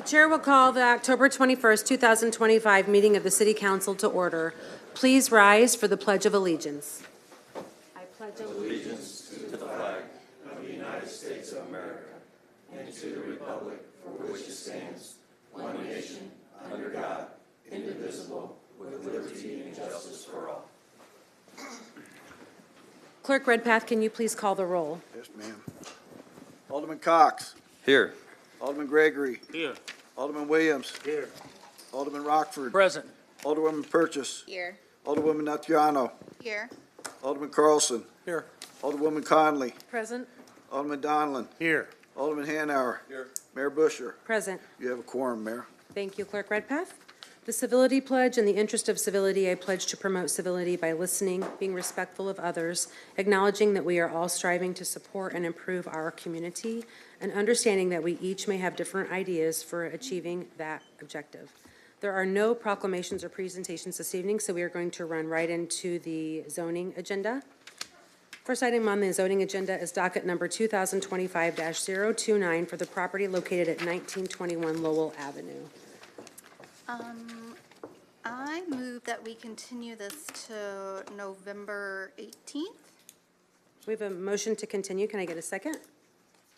The chair will call the October 21st, 2025 meeting of the City Council to order. Please rise for the Pledge of Allegiance. I pledge allegiance to the flag of the United States of America and to the republic for which it stands, one nation, under God, indivisible, with liberty and justice for all. Clerk Redpath, can you please call the roll? Yes, ma'am. Alderman Cox. Here. Alderman Gregory. Here. Alderman Williams. Here. Alderman Rockford. Present. Alderwoman Purchase. Here. Alderwoman Natriano. Here. Alderman Carlson. Here. Alderwoman Conley. Present. Alderman Donlin. Here. Alderman Hanauer. Here. Mayor Busher. Present. You have a quorum, Mayor. Thank you, Clerk Redpath. The civility pledge. In the interest of civility, I pledge to promote civility by listening, being respectful of others, acknowledging that we are all striving to support and improve our community, and understanding that we each may have different ideas for achieving that objective. There are no proclamations or presentations this evening, so we are going to run right into the zoning agenda. First item on the zoning agenda is docket number 2025-029 for the property located at 1921 Lowell Avenue. I move that we continue this to November 18th. We have a motion to continue. Can I get a second?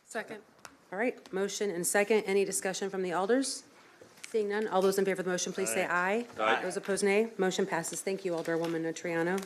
Second. All right, motion and second. Any discussion from the alders? Seeing none, all those in favor of the motion, please say aye. Aye. Those opposed, nay. Motion passes. Thank you, Alderwoman Natriano.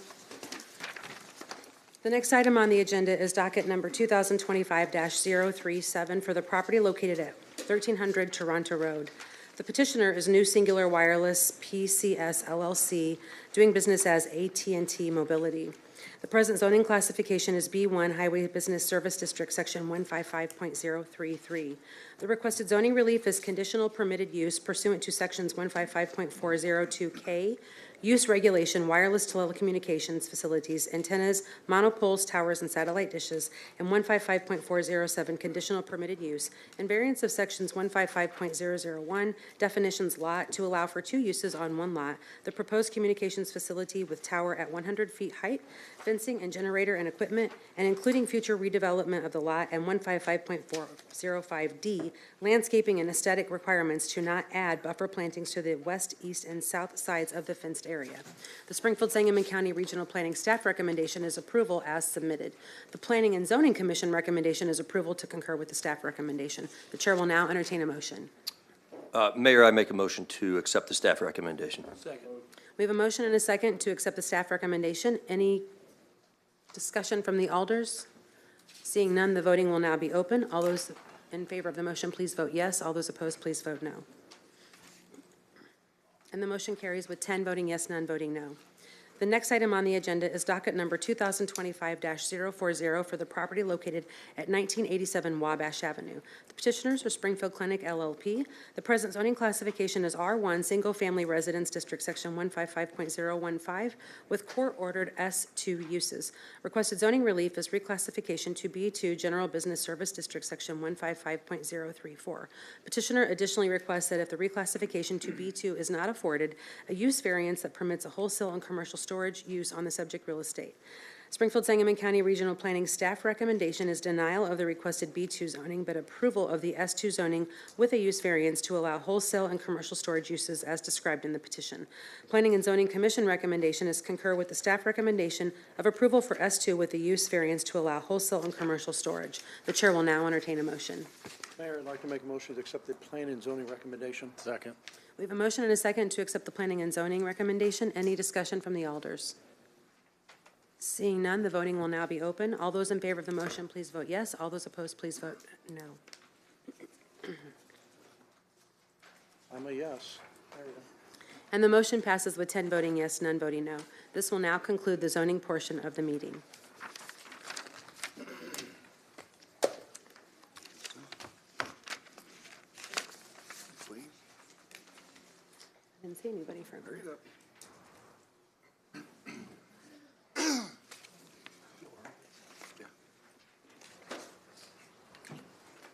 The next item on the agenda is docket number 2025-037 for the property located at 1300 Toronto Road. The petitioner is New Singular Wireless PCS LLC, doing business as AT&T Mobility. The present zoning classification is B1 Highway Business Service District, Section 155.033. The requested zoning relief is conditional permitted use pursuant to Sections 155.402K, use regulation, wireless telecommunications facilities, antennas, monopoles, towers, and satellite dishes, and 155.407 conditional permitted use, and variance of Sections 155.001 definitions lot to allow for two uses on one lot, the proposed communications facility with tower at 100 feet height, fencing and generator and equipment, and including future redevelopment of the lot, and 155.405D, landscaping and aesthetic requirements to not add buffer plantings to the west, east, and south sides of the fenced area. The Springfield Sangamon County Regional Planning staff recommendation is approval as submitted. The Planning and Zoning Commission recommendation is approval to concur with the staff recommendation. The chair will now entertain a motion. Mayor, I make a motion to accept the staff recommendation. Second. We have a motion and a second to accept the staff recommendation. Any discussion from the alders? Seeing none, the voting will now be open. All those in favor of the motion, please vote yes. All those opposed, please vote no. And the motion carries with 10 voting yes, none voting no. The next item on the agenda is docket number 2025-040 for the property located at 1987 Wabash Avenue. The petitioners are Springfield Clinic LLP. The present zoning classification is R1, Single Family Residence District, Section 155.015, with court-ordered S2 uses. Requested zoning relief is reclassification to B2, General Business Service District, Section 155.034. Petitioner additionally requests that if the reclassification to B2 is not afforded, a use variance that permits a wholesale and commercial storage use on the subject real estate. Springfield Sangamon County Regional Planning staff recommendation is denial of the requested B2 zoning, but approval of the S2 zoning with a use variance to allow wholesale and commercial storage uses as described in the petition. Planning and Zoning Commission recommendation is concur with the staff recommendation of approval for S2 with a use variance to allow wholesale and commercial storage. The chair will now entertain a motion. Mayor, I'd like to make a motion to accept the plan and zoning recommendation. Second. We have a motion and a second to accept the planning and zoning recommendation. Any discussion from the alders? Seeing none, the voting will now be open. All those in favor of the motion, please vote yes. All those opposed, please vote no. I'm a yes. There we go. And the motion passes with 10 voting yes, none voting no. This will now conclude the zoning portion of the meeting. I didn't see anybody for a minute.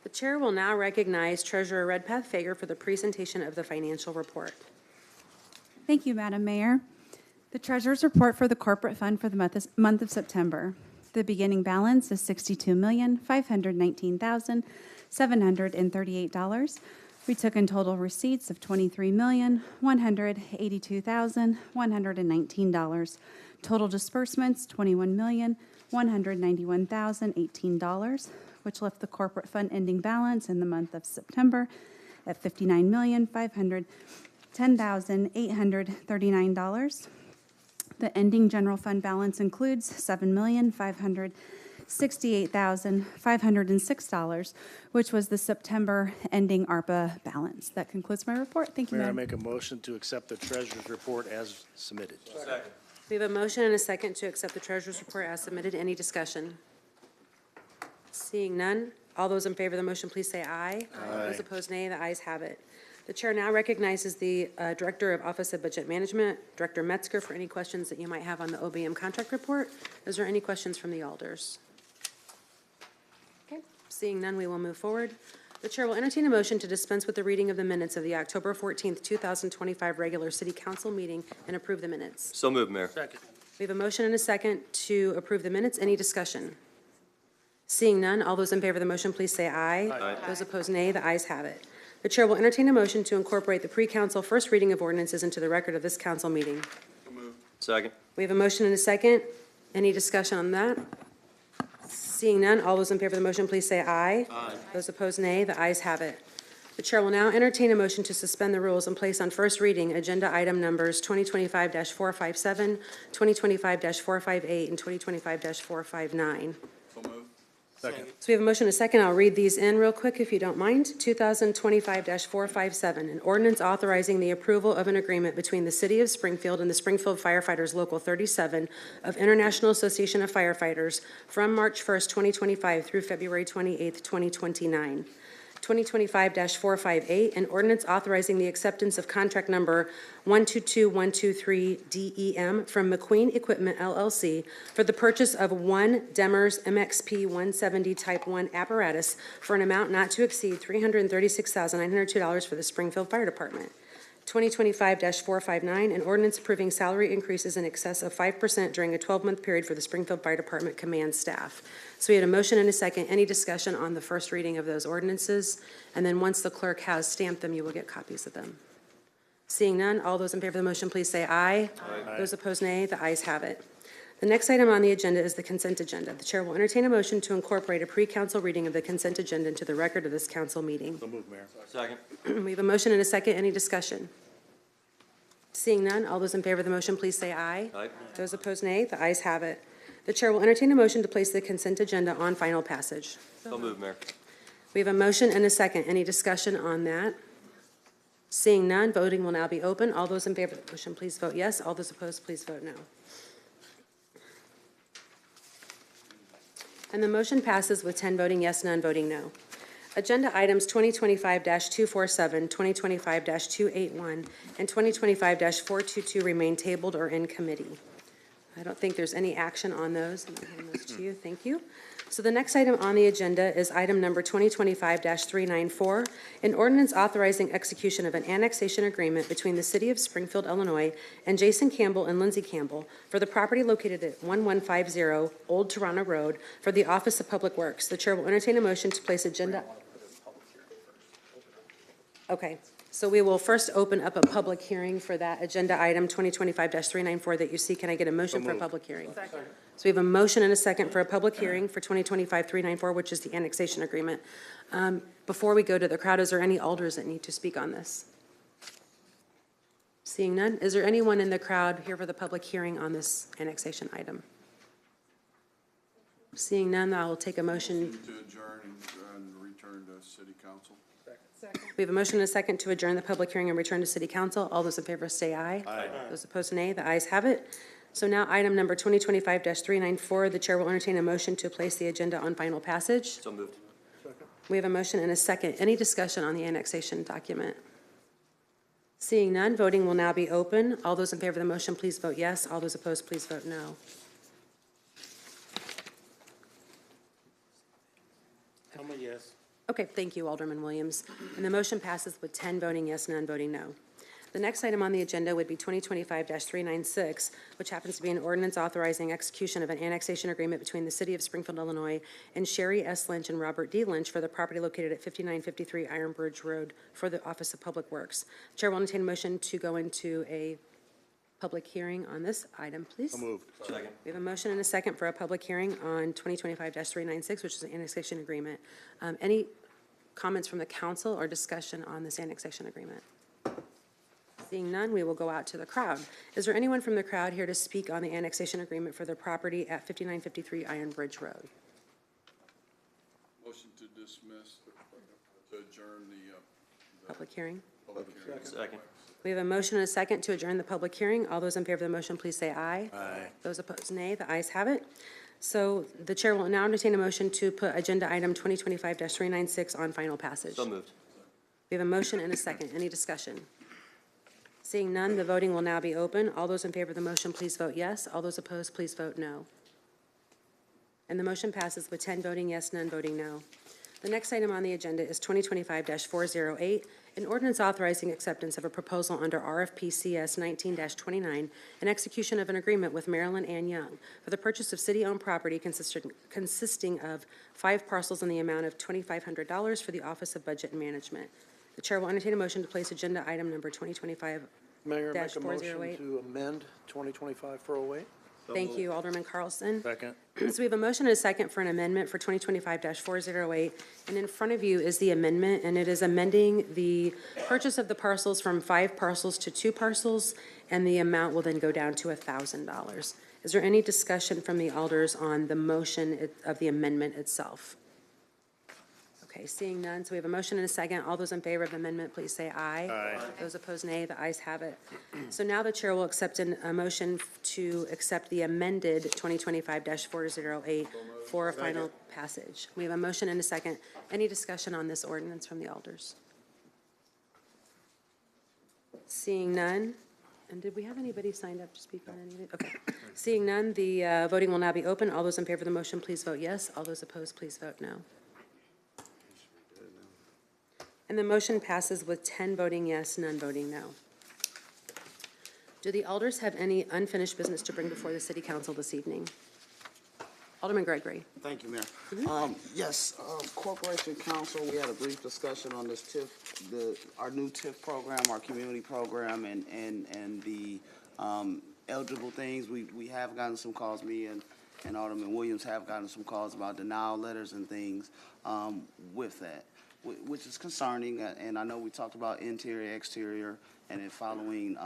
The chair will now recognize Treasurer Redpath Fager for the presentation of the financial report. Thank you, Madam Mayor. The Treasurer's report for the corporate fund for the month of September. The beginning balance is $62,519,738. We took in total receipts of $23,182,119. Total disbursements, $21,191,018, which left the corporate fund ending balance in the month of September at $59,510,839. The ending general fund balance includes $7,568,506, which was the September ending ARPA balance. That concludes my report. Thank you, Mayor, I Madam. make a motion to accept the treasurer's report as submitted. We have a motion and a second to accept the treasurer's report as submitted. Any discussion? Seeing none, all those in favor of the motion, please say aye. Aye. Those opposed, nay. The ayes have it. The chair now recognizes the Director of Office of Budget Management, Director Metzger, for any questions that you might have on the OBM contract report. Is there any questions from the alders? Okay, seeing none, we will move forward. The chair will entertain a motion to dispense with the reading of the minutes of the October 14th, 2025 regular city council meeting and approve the minutes. So moved, Mayor. Second. We have a motion and a second to approve the minutes. Any discussion? Seeing none, all those in favor of the motion, please say aye. Aye. Those opposed, nay. The ayes have it. The chair will entertain a motion to incorporate the pre-council first reading of ordinances into the record of this council meeting. Second. We have a motion and a second. Any discussion on that? Seeing none, all those in favor of the motion, please say aye. Aye. Those opposed, nay. The ayes have it. The chair will now entertain a motion to suspend the rules and place on first reading agenda item numbers 2025-457, 2025-458, and 2025-459. Second. So we have a motion and a second. I'll read these in real quick if you don't mind. 2025-457, an ordinance authorizing the approval of an agreement between the City of Springfield and the Springfield Firefighters Local 37 of International Association of Firefighters from March 1st, 2025 through February 28th, 2029. 2025-458, an ordinance authorizing the acceptance of contract number 122123 DEM from McQueen Equipment LLC for the purchase of one Demers MXP 170 Type 1 apparatus for an amount not to exceed $336,902 for the Springfield Fire Department. 2025-459, an ordinance approving salary increases in excess of 5% during a 12-month period for the Springfield Fire Department command staff. So we had a motion and a second. Any discussion on the first reading of those ordinances? And then once the clerk has stamped them, you will get copies of them. Seeing none, all those in favor of the motion, please say aye. Aye. Those opposed, nay. The ayes have it. The next item on the agenda is the consent agenda. The chair will entertain a motion to incorporate a pre-council reading of the consent agenda into the record of this council meeting. So moved, Mayor. Second. We have a motion and a second. Any discussion? Seeing none, all those in favor of the motion, please say aye. Aye. Those opposed, nay. The ayes have it. The chair will entertain a motion to place the consent agenda on final passage. So moved, Mayor. We have a motion and a second. Any discussion on that? Seeing none, voting will now be open. All those in favor of the motion, please vote yes. All those opposed, please vote no. And the motion passes with 10 voting yes, none voting no. Agenda items 2025-247, 2025-281, and 2025-422 remain tabled or in committee. I don't think there's any action on those. I'm going to hand those to you. Thank you. So the next item on the agenda is item number 2025-394, an ordinance authorizing execution of an annexation agreement between the City of Springfield, Illinois, and Jason Campbell and Lindsay Campbell for the property located at 1150 Old Toronto Road for the Office of Public Works. The chair will entertain a motion to place agenda. Okay, so we will first open up a public hearing for that agenda item 2025-394 that you see. Can I get a motion for a public hearing? Second. So we have a motion and a second for a public hearing for 2025-394, which is the annexation agreement. Before we go to the crowd, is there any alders that need to speak on this? Seeing none, is there anyone in the crowd here for the public hearing on this annexation item? Seeing none, I will take a motion. To adjourn and return to city council. We have a motion and a second to adjourn the public hearing and return to city council. All those in favor say aye. Aye. Those opposed, nay. The ayes have it. So now item number 2025-394, the chair will entertain a motion to place the agenda on final passage. So moved. We have a motion and a second. Any discussion on the annexation document? Seeing none, voting will now be open. All those in favor of the motion, please vote yes. All those opposed, please vote no. I'm a yes. Okay, thank you, Alderman Williams. And the motion passes with 10 voting yes, none voting no. The next item on the agenda would be 2025-396, which happens to be an ordinance authorizing execution of an annexation agreement between the City of Springfield, Illinois, and Sherry S. Lynch and Robert D. Lynch for the property located at 5953 Iron Bridge Road for the Office of Public Works. Chair will entertain a motion to go into a public hearing on this item, please. Moved. Second. We have a motion and a second for a public hearing on 2025-396, which is an annexation agreement. Any comments from the council or discussion on this annexation agreement? Seeing none, we will go out to the crowd. Is there anyone from the crowd here to speak on the annexation agreement for the property at 5953 Iron Bridge Road? Motion to dismiss, to adjourn the Public hearing. public hearing. Second. We have a motion and a second to adjourn the public hearing. All those in favor of the motion, please say aye. Aye. Those opposed, nay. The ayes have it. So the chair will now entertain a motion to put agenda item 2025-396 on final passage. So moved. We have a motion and a second. Any discussion? Seeing none, the voting will now be open. All those in favor of the motion, please vote yes. All those opposed, please vote no. And the motion passes with 10 voting yes, none voting no. The next item on the agenda is 2025-408, an ordinance authorizing acceptance of a proposal under RFPCS 19-29 and execution of an agreement with Marilyn Ann Young for the purchase of city-owned property consisting of 5 parcels in the amount of $2,500 for the Office of Budget and Management. The chair will entertain a motion to place agenda item number 2025. Mayor, make a motion 408. to amend 2025-408. Thank you, Alderman Carlson. Second. So we have a motion and a second for an amendment for 2025-408. And in front of you is the amendment, and it is amending the purchase of the parcels from 5 parcels to 2 parcels, and the amount will then go down to $1,000. Is there any discussion from the alders on the motion of the amendment itself? Okay, seeing none, so we have a motion and a second. All those in favor of the amendment, please say aye. Aye. Those opposed, nay. The ayes have it. So now the chair will accept a motion to accept the amended 2025-408 for a final passage. We have a motion and a second. Any discussion on this ordinance from the alders? Seeing none, and did we have anybody signed up to speak on any of it? Okay. Seeing none, the voting will now be open. All those in favor of the motion, please vote yes. All those opposed, please vote no. And the motion passes with 10 voting yes, none voting no. Do the alders have any unfinished business to bring before the city council this evening? Alderman Gregory. Thank you, Mayor. Yes, Corporation Council, we had a brief discussion on this TIF, our new TIF program, our community program, and the eligible things. We have gotten some calls, me and Alderman Williams have gotten some calls about denial letters and things with that, which is concerning. And I know we talked about interior, exterior, and then following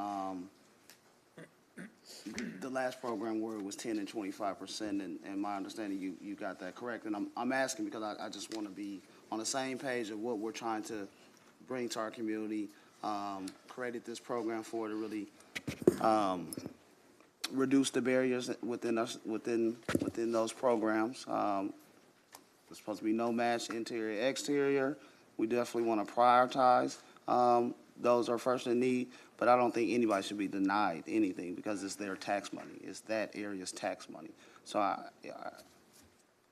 the last program where it was 10 and 25%, and my understanding you got that correct. And I'm asking because I just want to be on the same page of what we're trying to bring to our community. Created this program for to really reduce the barriers within those programs. There's supposed to be no match interior, exterior. We definitely want to prioritize those are first in need, but I don't think anybody should be denied anything because it's their tax money. It's that area's tax money. So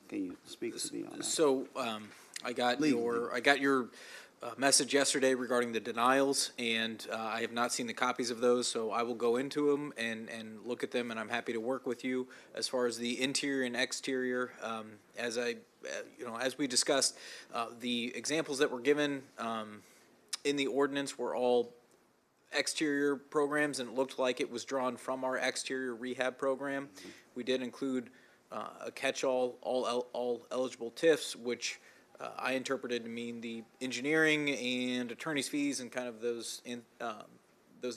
can you speak to me on that? So I got your message yesterday regarding the denials, and I have not seen the copies of those, so I will go into them and look at them, and I'm happy to work with you as far as the interior and exterior. As we discussed, the examples that were given in the ordinance were all exterior programs, and it looked like it was drawn from our exterior rehab program. We did include a catch-all, all eligible TIFs, which I interpreted to mean the engineering and attorney's fees and kind of those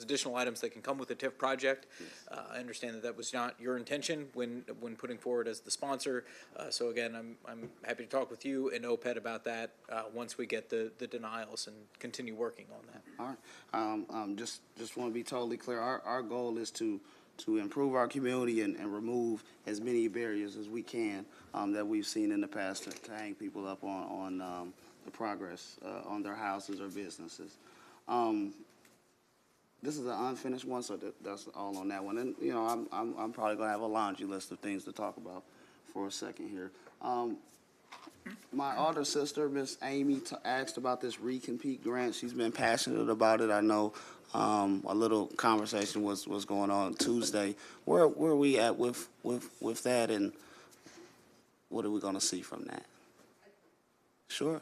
additional items that can come with a TIF project. I understand that was not your intention when putting forward as the sponsor. So again, I'm happy to talk with you and OPED about that once we get the denials and continue working on that. All right. Just want to be totally clear. Our goal is to improve our community and remove as many barriers as we can that we've seen in the past to hang people up on the progress on their houses or businesses. This is an unfinished one, so that's all on that one. And I'm probably gonna have a laundry list of things to talk about for a second here. My older sister, Miss Amy, asked about this recompete grant. She's been passionate about it. I know a little conversation was going on Tuesday. Where are we at with that, and what are we going to see from that? Sure.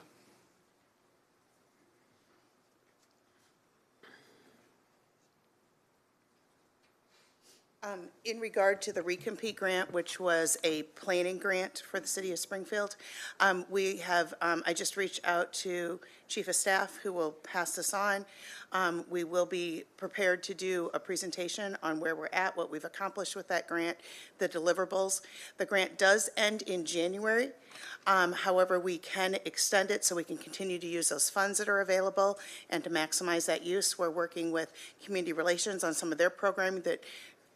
In regard to the recompete grant, which was a planning grant for the city of Springfield, we have, I just reached out to Chief of Staff, who will pass this on. We will be prepared to do a presentation on where we're at, what we've accomplished with that grant, the deliverables. The grant does end in January. However, we can extend it so we can continue to use those funds that are available and to maximize that use. We're working with Community Relations on some of their programming that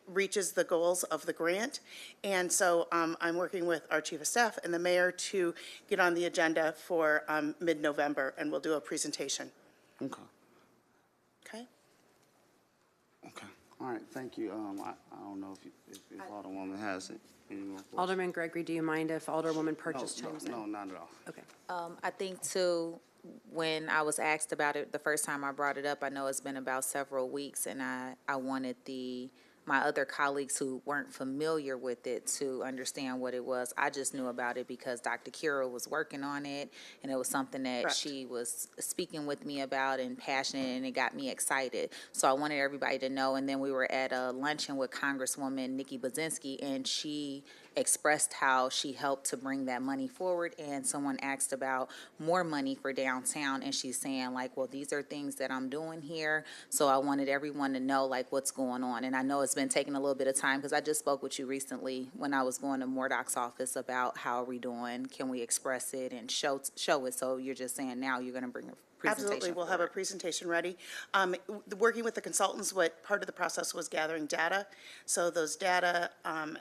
reaches the goals of the grant. And so I'm working with our Chief of Staff and the mayor to get on the agenda for mid-November, and we'll do a presentation. Okay. Okay? Okay. All right. Thank you. I don't know if Alderwoman has it. Any more questions? Alderman Gregory, do you mind if Alderwoman Purchase chimes in? No, not at all. Okay. I think too, when I was asked about it the first time I brought it up, I know it's been about several weeks, and I wanted my other colleagues who weren't familiar with it to understand what it was. I just knew about it because Dr. Kira was working on it, and it was something that Correct. she was speaking with me about and passionate, and it got me excited. So I wanted everybody to know. And then we were at a luncheon with Congresswoman Nikki Budzinski, and she expressed how she helped to bring that money forward, and someone asked about more money for downtown, and she's saying, like, well, these are things that I'm doing here, so I wanted everyone to know, like, what's going on. And I know it's been taking a little bit of time, because I just spoke with you recently when I was going to Murdoch's office about how are we doing, can we express it and show it, so you're just saying now you're going to bring a presentation Absolutely, we'll have a forward. presentation ready. Working with the consultants, what part of the process was gathering data. So those data,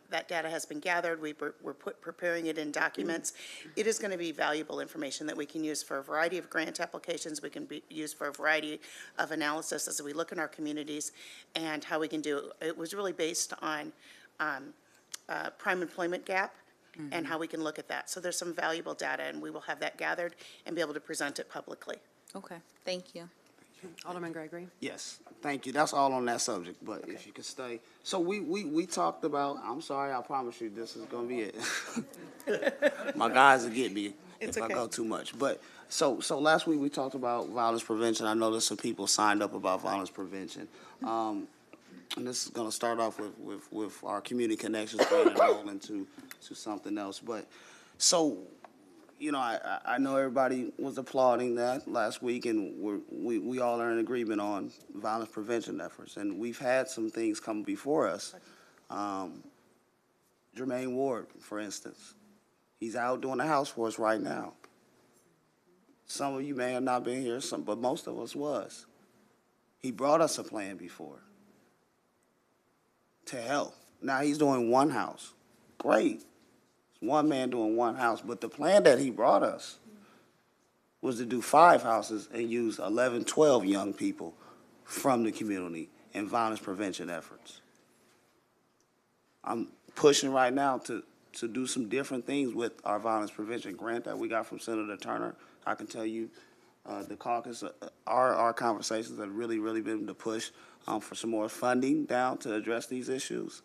that data has been gathered. We're preparing it in documents. It is going to be valuable information that we can use for a variety of grant applications. We can use for a variety of analysis as we look in our communities and how we can do. It was really based on prime employment gap and how we can look at that. So there's some valuable data, and we will have that gathered and be able to present it publicly. Okay, thank you. Alderman Gregory? Yes, thank you. That's all on that subject, but if you could stay. So we talked about, I'm sorry, I promise you this is gonna be it. My guys will get me It's if I okay. go too much. But, so last week we talked about violence prevention. I know there's some people signed up about violence prevention. And this is gonna start off with our community connections plan and roll into something else. But, so, you know, I know everybody was applauding that last week, and we all are in agreement on violence prevention efforts. And we've had some things come before us. Jermaine Ward, for instance, he's out doing the house for us right now. Some of you may have not been here, but most of us was. He brought us a plan before to help. Now he's doing one house. Great. One man doing one house, but the plan that he brought us was to do 5 houses and use 11, 12 young people from the community in violence prevention efforts. I'm pushing right now to do some different things with our violence prevention grant that we got from Senator Turner. I can tell you the caucus, our conversations have really, really been to push for some more funding down to address these issues.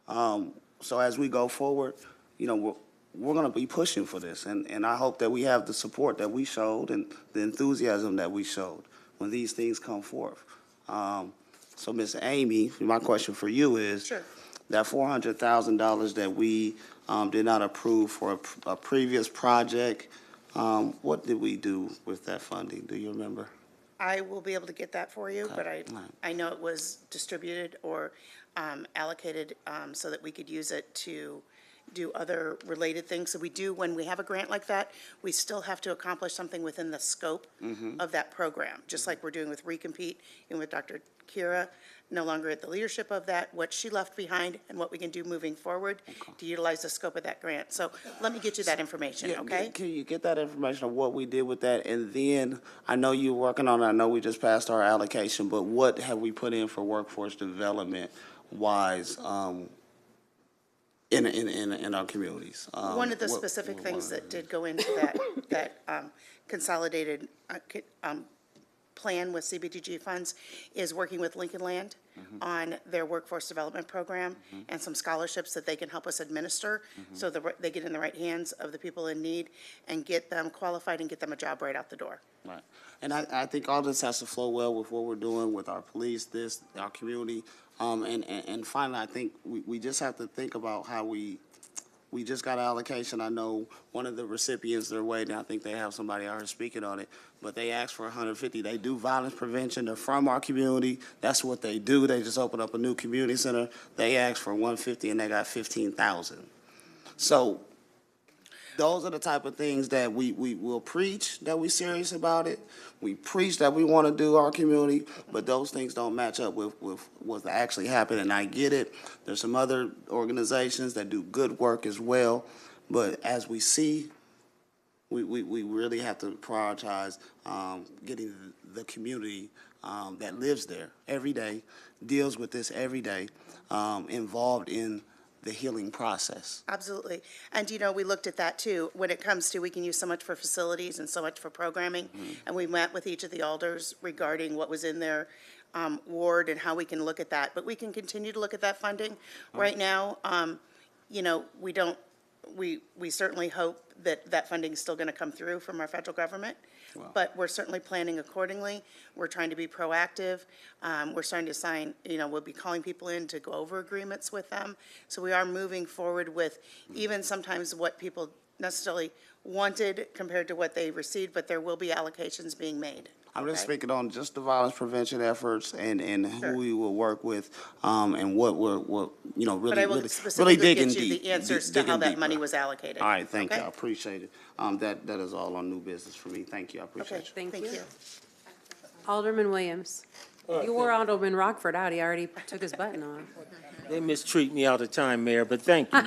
So as we go forward, you know, we're going to be pushing for this, and I hope that we have the support that we showed and the enthusiasm that we showed when these things come forth. So, Ms. Amy, my question for you is, Sure. that $400,000 that we did not approve for a previous project, what did we do with that funding? Do you remember? I will be able to get that for you, but Right. I know it was distributed or allocated so that we could use it to do other related things. So we do, when we have a grant like that, we still have to accomplish something within the scope of that program, just like we're doing with Recompete and with Dr. Kira, no longer at the leadership of that, what she left behind and what we can do moving forward to utilize the scope of that grant. So let me get you that information, Yeah, okay? Can you get that information of what we did with that? And then, I know you're working on it, I know we just passed our allocation, but what have we put in for workforce development wise, in our communities. One of the specific things that did go into that consolidated plan with CBDG funds is working with Lincoln Land on their workforce development program and some scholarships that they can help us administer so that they get in the right hands of the people in need and get them qualified and get them a job right out the door. Right. And I think all this has to flow well with what we're doing with our police, our community. And finally, I think we just have to think about how we just got an allocation. I know one of the recipients, they're waiting. I think they have somebody out here speaking on it. But they asked for 150. They do violence prevention. They're from our community. That's what they do. They just opened up a new community center. They asked for 150 and they got 15,000. So those are the type of things that we will preach, that we serious about it. We preach that we want to do our community, but those things don't match up with what's actually happening. And I get it. There's some other organizations that do good work as well. But as we see, we really have to prioritize getting the community that lives there every day, deals with this every day, involved in the healing process. Absolutely. And, you know, we looked at that, too. When it comes to, we can use so much for facilities and so much for programming, and we met with each of the alders regarding what was in their ward and how we can look at that. But we can continue to look at that funding. Right now, you know, we certainly hope that that funding is still going to come through from our federal government. Wow. But we're certainly planning accordingly. We're trying to be proactive. We're starting to sign, you know, we'll be calling people in to go over agreements with them. So we are moving forward with even sometimes what people necessarily wanted compared to what they received, but there will be allocations being made. I'm just Okay. speaking on just the violence prevention efforts and Sure. who we will work with, and what you know, But I will really specifically digging get you deep. the answers to how digging that deeper. money was allocated. All right, thank you. Okay? I appreciate it. That is all on new business for me. Thank you. I appreciate Okay, you. Thank thank you. you. Alderman Williams. You wore Alderman Rockford out. He already took his button off. They mistreat me all the time, Mayor, but thank you.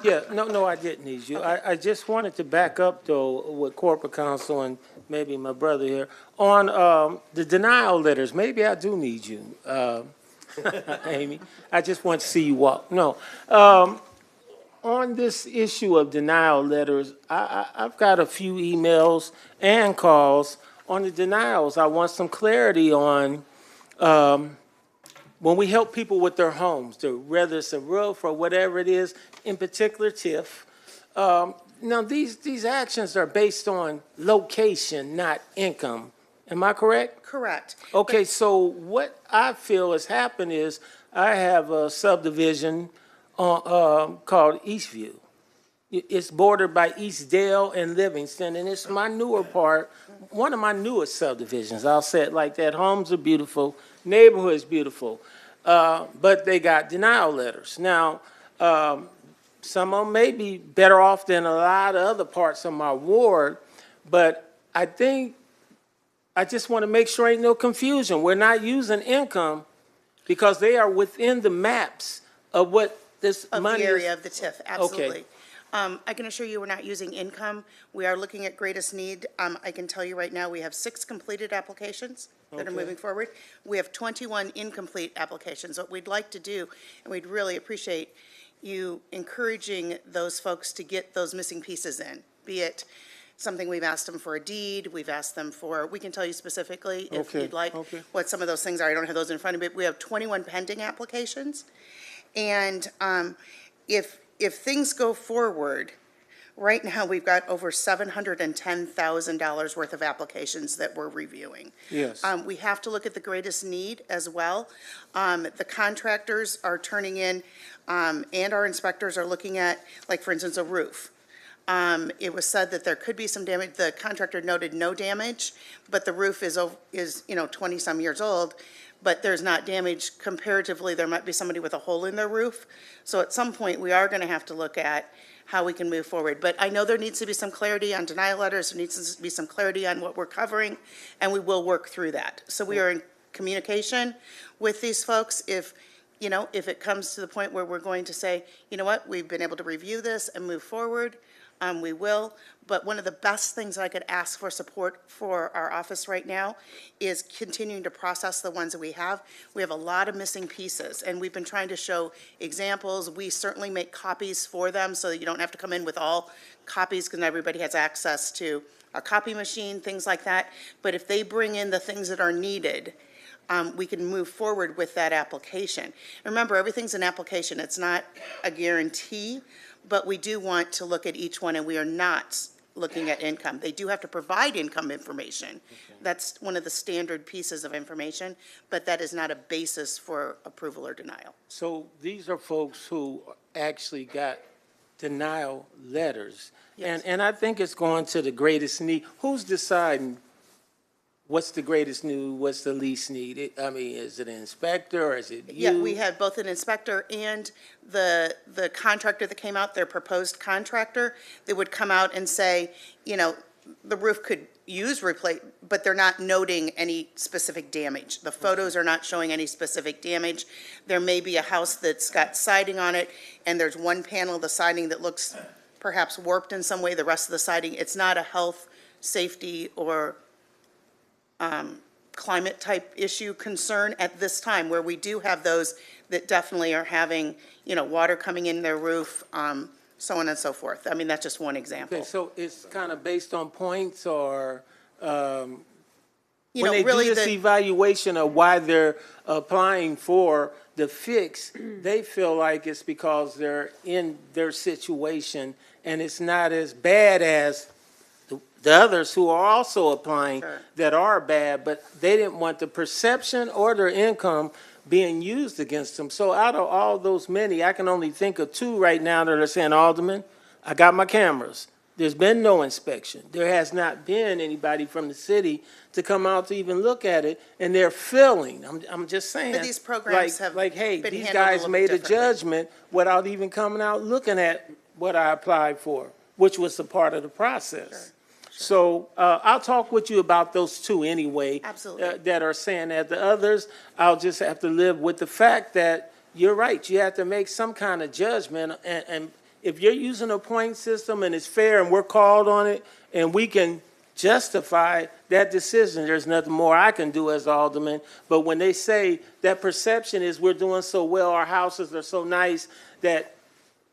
Yeah, no, I didn't need you. I just wanted to back up, though, with corporate counsel and maybe my brother here, on the denial letters. Maybe I do need you, Amy. I just want to see you walk. No. On this issue of denial letters, I've got a few emails and calls on the denials. I want some clarity on when we help people with their homes, whether it's a roof or whatever it is, in particular TIF. Now, these actions are based on location, not income. Am I correct? Correct. Okay, so what I feel has happened is I have a subdivision called Eastview. It's bordered by Eastdale and Livingston, and it's my newer part, one of my newest subdivisions. I'll say it like that. Homes are beautiful, neighborhood's beautiful, but they got denial letters. Now, some of them may be better off than a lot of other parts of my ward, but I think I just want to make sure ain't no confusion. We're not using income because they are within the maps of what this Of money the is. area of the TIF, absolutely. I can assure you we're not using income. We are looking at greatest need. I can tell you right now, we have 6 completed applications that are Okay. moving forward. We have 21 incomplete applications. What we'd like to do, and we'd really appreciate you encouraging those folks to get those missing pieces in, be it something we've asked them for a deed, we've asked them for, we can tell you specifically if Okay, you'd like okay. what some of those things are. I don't have those in front of me, but we have 21 pending applications. And if things go forward, right now, we've got over $710,000 worth of applications that we're reviewing. Yes. We have to look at the greatest need as well. The contractors are turning in, and our inspectors are looking at, like, for instance, a roof. It was said that there could be some damage. The contractor noted no damage, but the roof is 20-some years old, but there's not damage comparatively. There might be somebody with a hole in their roof. So at some point, we are going to have to look at how we can move forward. But I know there needs to be some clarity on denial letters. There needs to be some clarity on what we're covering, and we will work through that. So we are in communication with these folks. If it comes to the point where we're going to say, you know what, we've been able to review this and move forward, we will. But one of the best things I could ask for support for our office right now is continuing to process the ones that we have. We have a lot of missing pieces, and we've been trying to show examples. We certainly make copies for them so that you don't have to come in with all copies, because everybody has access to a copy machine, things like that. But if they bring in the things that are needed, we can move forward with that application. Remember, everything's an application. It's not a guarantee, but we do want to look at each one, and we are not looking at income. They do have to provide income information. That's one of the standard pieces of information, but that is not a basis for approval or denial. So these are folks who actually got denial letters. Yes. And I think it's going to the greatest need. Who's deciding what's the greatest need, what's the least need? I mean, is it an inspector or is it you? Yeah, we had both an inspector and the contractor that came out, their proposed contractor, that would come out and say, you know, the roof could use replace, but they're not noting any specific damage. The photos are not showing any specific damage. There may be a house that's got siding on it, and there's one panel of the siding that looks perhaps warped in some way. The rest of the siding, it's not a health, safety, or climate type issue concern at this time, where we do have those that definitely are having, you know, water coming in their roof, so on and so forth. I mean, that's just one example. Okay, so it's kind of based on points or, You when know, they really do this evaluation of why they're applying for the fix, they feel like it's because they're in their situation and it's not as bad as the others who are also applying Sure. that are bad, but they didn't want the perception or their income being used against them. So out of all those many, I can only think of two right now that are saying, Alderman, I got my cameras. There's been no inspection. There has not been anybody from the city to come out to even look at it, and they're feeling, I'm just saying. But these programs have like, hey, been these handled a guys little made a differently. judgment without even coming out looking at what I applied for, which was a part of the process. So I'll talk with you about those two anyway. Absolutely. That are saying that. The others, I'll just have to live with the fact that you're right. You have to make some kind of judgment. And if you're using a point system and it's fair and we're called on it and we can justify that decision, there's nothing more I can do as alderman. But when they say that perception is we're doing so well, our houses are so nice that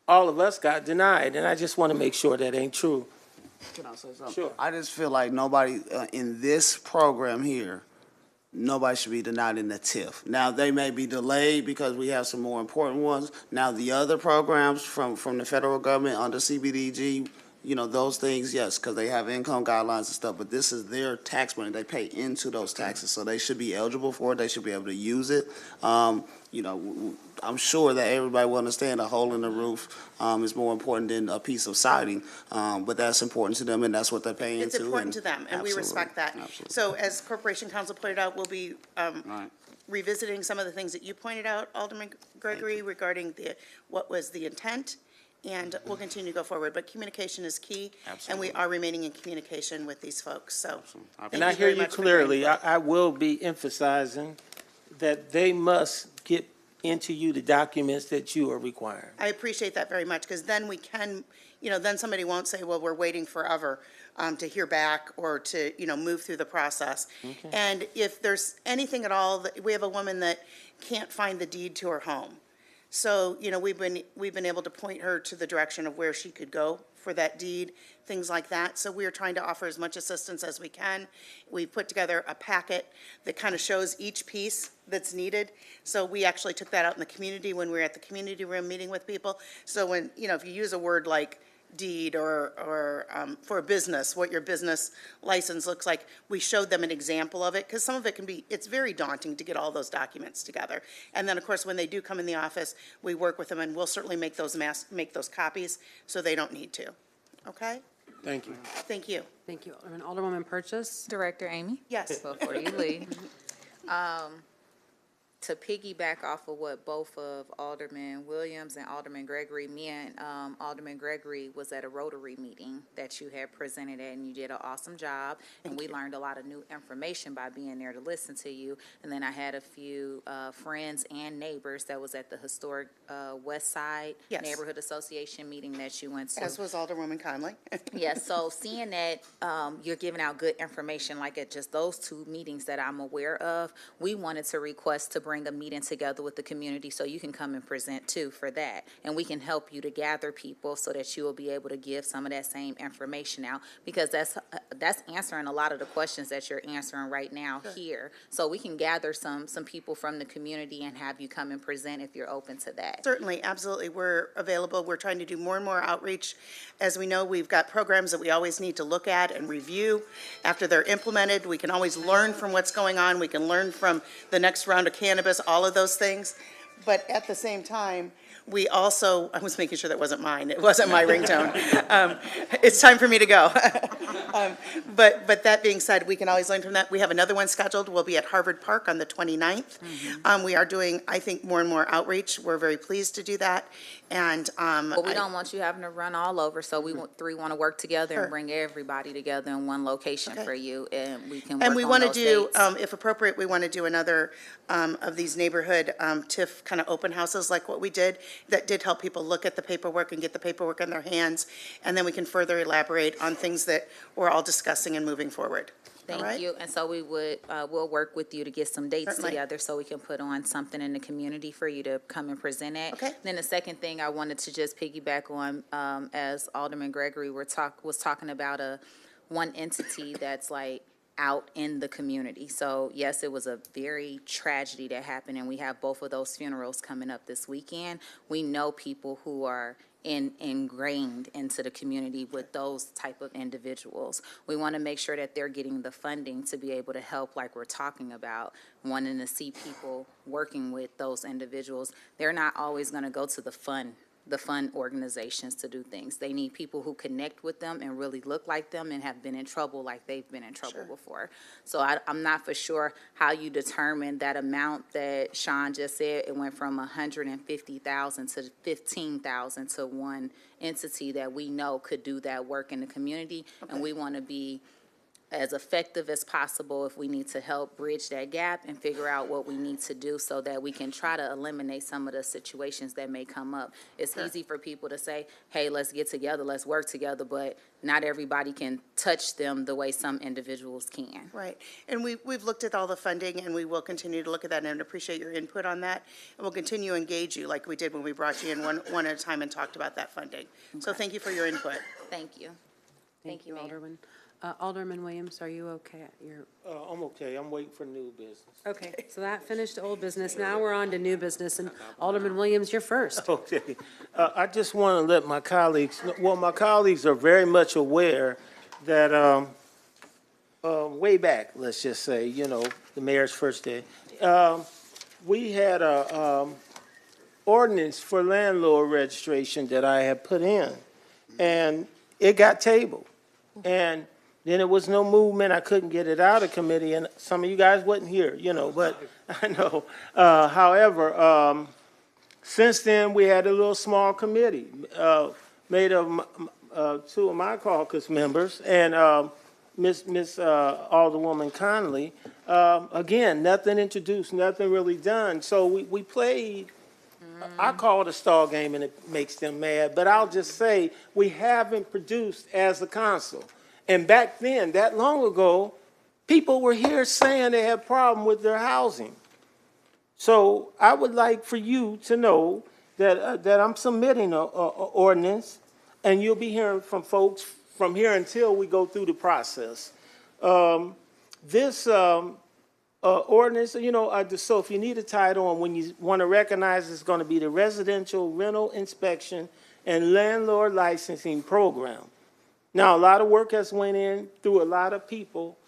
all of us got denied. And I just want to make sure that ain't true. Can I say something? Sure. I just feel like nobody in this program here, nobody should be denied in the TIF. Now, they may be delayed because we have some more important ones. Now, the other programs from the federal government under CBDG, you know, those things, yes, because they have income guidelines and stuff, but this is their tax money. They pay into those taxes, so they should be eligible for it. They should be able to use it. You know, I'm sure that everybody will understand a hole in the roof is more important than a piece of siding, but that's important to them, and that's what they're paying into. It's important to them, and we Absolutely. respect that. Absolutely. So as Corporation Counsel pointed out, we'll be Right. revisiting some of the things that you pointed out, Alderman Gregory, regarding what was the intent, and we'll continue to go forward. But communication is key, and we Absolutely. are remaining in communication with these folks, so. thank And I hear very you much for your clearly. input. I will be emphasizing that they must get into you the documents that you are requiring. I appreciate that very much, because then we can, you know, then somebody won't say, well, we're waiting forever to hear back or to, you know, move through the process. And if there's anything at all, we have a woman that can't find the deed to her home. So, you know, we've been able to point her to the direction of where she could go for that deed, things like that. So we are trying to offer as much assistance as we can. We put together a packet that kind of shows each piece that's needed. So we actually took that out in the community when we were at the community room meeting with people. So when, you know, if you use a word like deed or for a business, what your business license looks like, we showed them an example of it, because some of it can be, it's very daunting to get all those documents together. And then, of course, when they do come in the office, we work with them, and we'll certainly make those copies so they don't need to. Okay? Thank you. Thank you. Thank you. Alderwoman Purchase? Director Amy? Yes. Before you leave. to piggyback off of what both of Alderman Williams and Alderman Gregory, me and Alderman Gregory was at a Rotary meeting that you had presented at, and you did an awesome job. And we learned a lot of new information by being there to listen to you. And then I had a few friends and neighbors that was at the historic West Side Yes. Neighborhood Association meeting that you went to. As was Alderwoman Conley. Yes, so seeing that you're giving out good information, like at just those two meetings that I'm aware of, we wanted to request to bring a meeting together with the community so you can come and present too for that. And we can help you to gather people so that you will be able to give some of that same information out, because that's answering a lot of the questions that you're answering right now here. So we can gather some people from the community and have you come and present if you're open to that. Certainly, absolutely. We're available. We're trying to do more and more outreach. As we know, we've got programs that we always need to look at and review. After they're implemented, we can always learn from what's going on. We can learn from the next round of cannabis, all of those things. But at the same time, we also, I was making sure that wasn't mine. It wasn't my ringtone. It's time for me to go. But that being said, we can always learn from that. We have another one scheduled. We'll be at Harvard Park on the 29th. We are doing, I think, more and more outreach. We're very pleased to do that. And But we don't want you having to run all over, so we want to work together Sure. and bring everybody together in one location Okay. for you, and we can work And we on want to those do, dates. if appropriate, we want to do another of these neighborhood TIF kind of open houses like what we did. That did help people look at the paperwork and get the paperwork in their hands. And then we can further elaborate on things that we're all discussing and moving forward. All right? Thank you, and so we would, we'll work with you to get some dates Certainly. together so we can put on something in the community for you to come and present at. Okay. Then the second thing I wanted to just piggyback on, as Alderman Gregory was talking about one entity that's like out in the community. So yes, it was a very tragedy that happened, and we have both of those funerals coming up this weekend. We know people who are ingrained into the community with those type of individuals. We want to make sure that they're getting the funding to be able to help, like we're talking about, wanting to see people working with those individuals. They're not always going to go to the fund organizations to do things. They need people who connect with them and really look like them and have been in trouble like they've been in trouble before. So I'm not for sure how you determine that amount that Sean just said. It went from 150,000 to 15,000 to one entity that we know could do that work in the community. And we want to be as effective as possible if we need to help bridge that gap and figure out what we need to do so that we can try to eliminate some of the situations that may come up. It's easy for people to say, hey, let's get together, let's work together, but not everybody can touch them the way some individuals can. Right. And we've looked at all the funding, and we will continue to look at that and appreciate your input on that. And we'll continue to engage you like we did when we brought you in one at a time and talked about that funding. So thank you for your input. Thank you. Thank you, Mayor. Alderman. Alderman Williams, are you okay? I'm okay. I'm waiting for new business. Okay, so that finished old business. Now we're on to new business, and Alderman Williams, you're first. Okay. I just want to let my colleagues, my colleagues are very much aware that way back, let's just say, the mayor's first day, we had a ordinance for landlord registration that I had put in, and it got tabled. And then there was no movement. I couldn't get it out of committee, and some of you guys wasn't here, but I know. However, since then, we had a little small committee made of two of my caucus members and Miss Alderwoman Conley. Again, nothing introduced, nothing really done. So we played, I call it a stall game, and it makes them mad. But I'll just say we haven't produced as a council. And back then, that long ago, people were here saying they had a problem with their housing. So I would like for you to know that I'm submitting a ordinance, and you'll be hearing from folks from here until we go through the process. This ordinance, so if you need a title and when you want to recognize, it's going to be the Residential Rental Inspection and Landlord Licensing Program. Now, a lot of work has went in through a lot of people,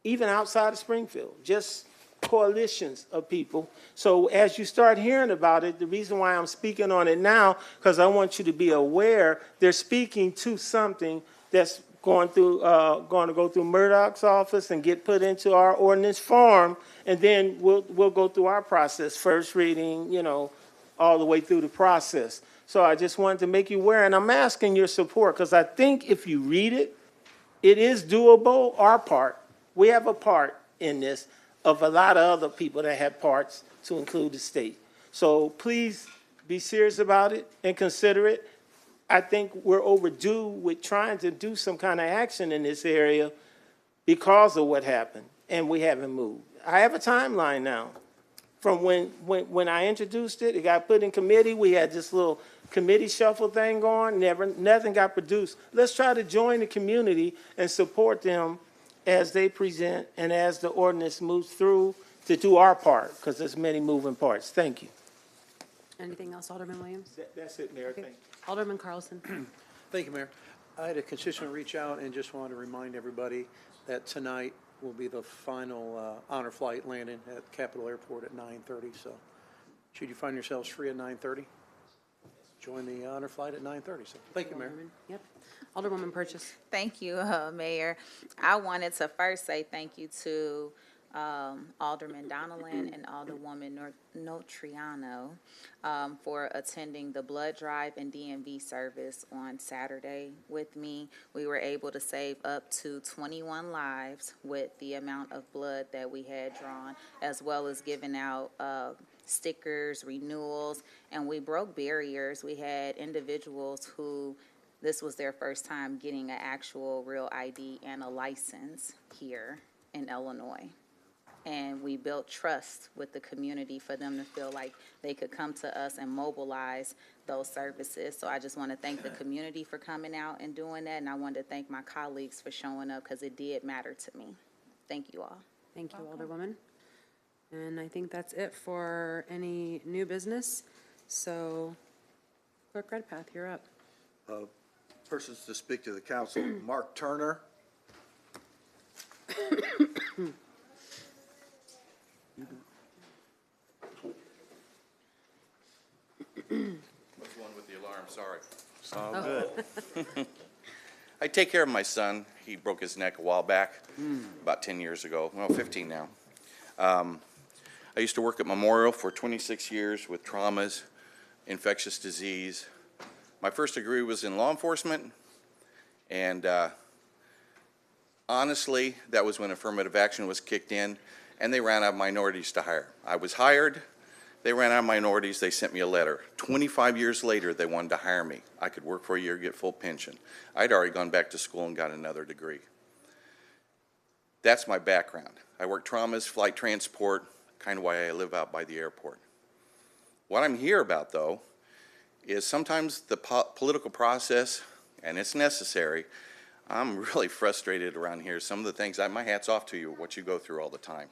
even outside of Springfield, just coalitions of people. So as you start hearing about it, the reason why I'm speaking on it now, because I want you to be aware they're speaking to something that's going to go through Murdoch's office and get put into our ordinance form, and then we'll go through our process, first reading, you know, all the way through the process. So I just wanted to make you aware, and I'm asking your support, because I think if you read it, it is doable, our part. We have a part in this of a lot of other people that have parts, to include the state. So please be serious about it and consider it. I think we're overdue with trying to do some kind of action in this area because of what happened, and we haven't moved. I have a timeline now. From when I introduced it, it got put in committee, we had this little committee shuffle thing going, nothing got produced. Let's try to join the community and support them as they present and as the ordinance moves through to do our part, because there's many moving parts. Thank you. Anything else, Alderman Williams? That's it, Mayor. Thank you. Alderman Carlson. Thank you, Mayor. I had a constituent reach out and just wanted to remind everybody that tonight will be the final honor flight landing at Capitol Airport at 9:30. So should you find yourselves free at 9:30, join the honor flight at 9:30. So thank you, Mayor. Yep. Alderwoman Purchase. Thank you, Mayor. I wanted to first say thank you to Alderman Donelan and Alderwoman Notriano for attending the blood drive and DMV service on Saturday with me. We were able to save up to 21 lives with the amount of blood that we had drawn, as well as giving out stickers, renewals, and we broke barriers. We had individuals who this was their first time getting an actual real ID and a license here in Illinois. And we built trust with the community for them to feel like they could come to us and mobilize those services. So I just want to thank the community for coming out and doing that, and I want to thank my colleagues for showing up because it did matter to me. Thank you all. Thank you, Alderwoman. And I think that's it for any new business. So, Clerk Redpath, you're up. Persons to speak to the council, Mark Turner. Was one with the alarm, sorry. All good. I take care of my son. He broke his neck a while back, about 10 years ago, well, 15 now. I used to work at Memorial for 26 years with traumas, infectious disease. My first degree was in law enforcement, and honestly, that was when affirmative action was kicked in, and they ran out of minorities to hire. I was hired. They ran out of minorities. They sent me a letter. 25 years later, they wanted to hire me. I could work for a year, get full pension. I'd already gone back to school and got another degree. That's my background. I work traumas, flight transport, kind of why I live out by the airport. What I'm here about, though, is sometimes the political process, and it's necessary. I'm really frustrated around here. Some of the things, my hat's off to you, what you go through all the time.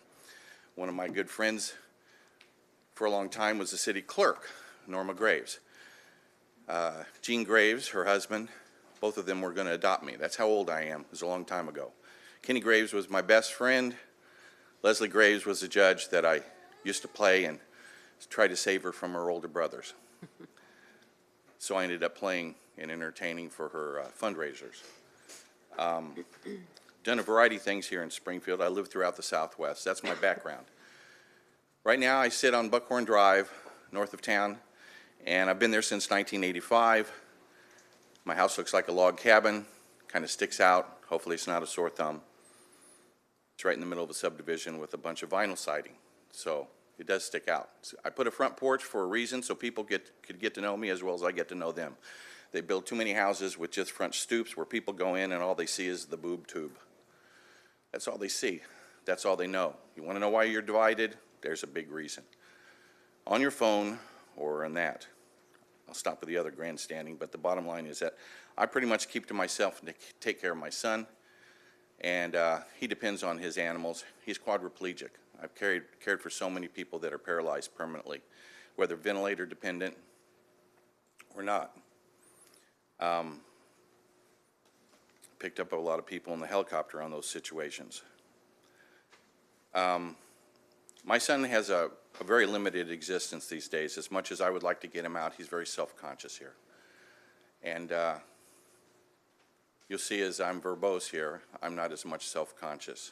One of my good friends for a long time was the city clerk, Norma Graves. Jean Graves, her husband, both of them were going to adopt me. That's how old I am. It was a long time ago. Kenny Graves was my best friend. Leslie Graves was the judge that I used to play and try to save her from her older brothers. So I ended up playing and entertaining for her fundraisers. Done a variety of things here in Springfield. I live throughout the Southwest. That's my background. Right now I sit on Buckhorn Drive, north of town, and I've been there since 1985. My house looks like a log cabin, kind of sticks out. Hopefully it's not a sore thumb. It's right in the middle of a subdivision with a bunch of vinyl siding, so it does stick out. So I put a front porch for a reason, so people could get to know me as well as I get to know them. They build too many houses with just front stoops where people go in and all they see is the boob tube. That's all they see. That's all they know. You want to know why you're divided? There's a big reason. On your phone or on that. I'll stop with the other grandstanding, but the bottom line is that I pretty much keep to myself and take care of my son, and he depends on his animals. He's quadriplegic. I've cared for so many people that are paralyzed permanently, whether ventilator dependent or not. Picked up a lot of people in the helicopter on those situations. My son has a very limited existence these days. As much as I would like to get him out, he's very self-conscious here. And you'll see as I'm verbose here, I'm not as much self-conscious.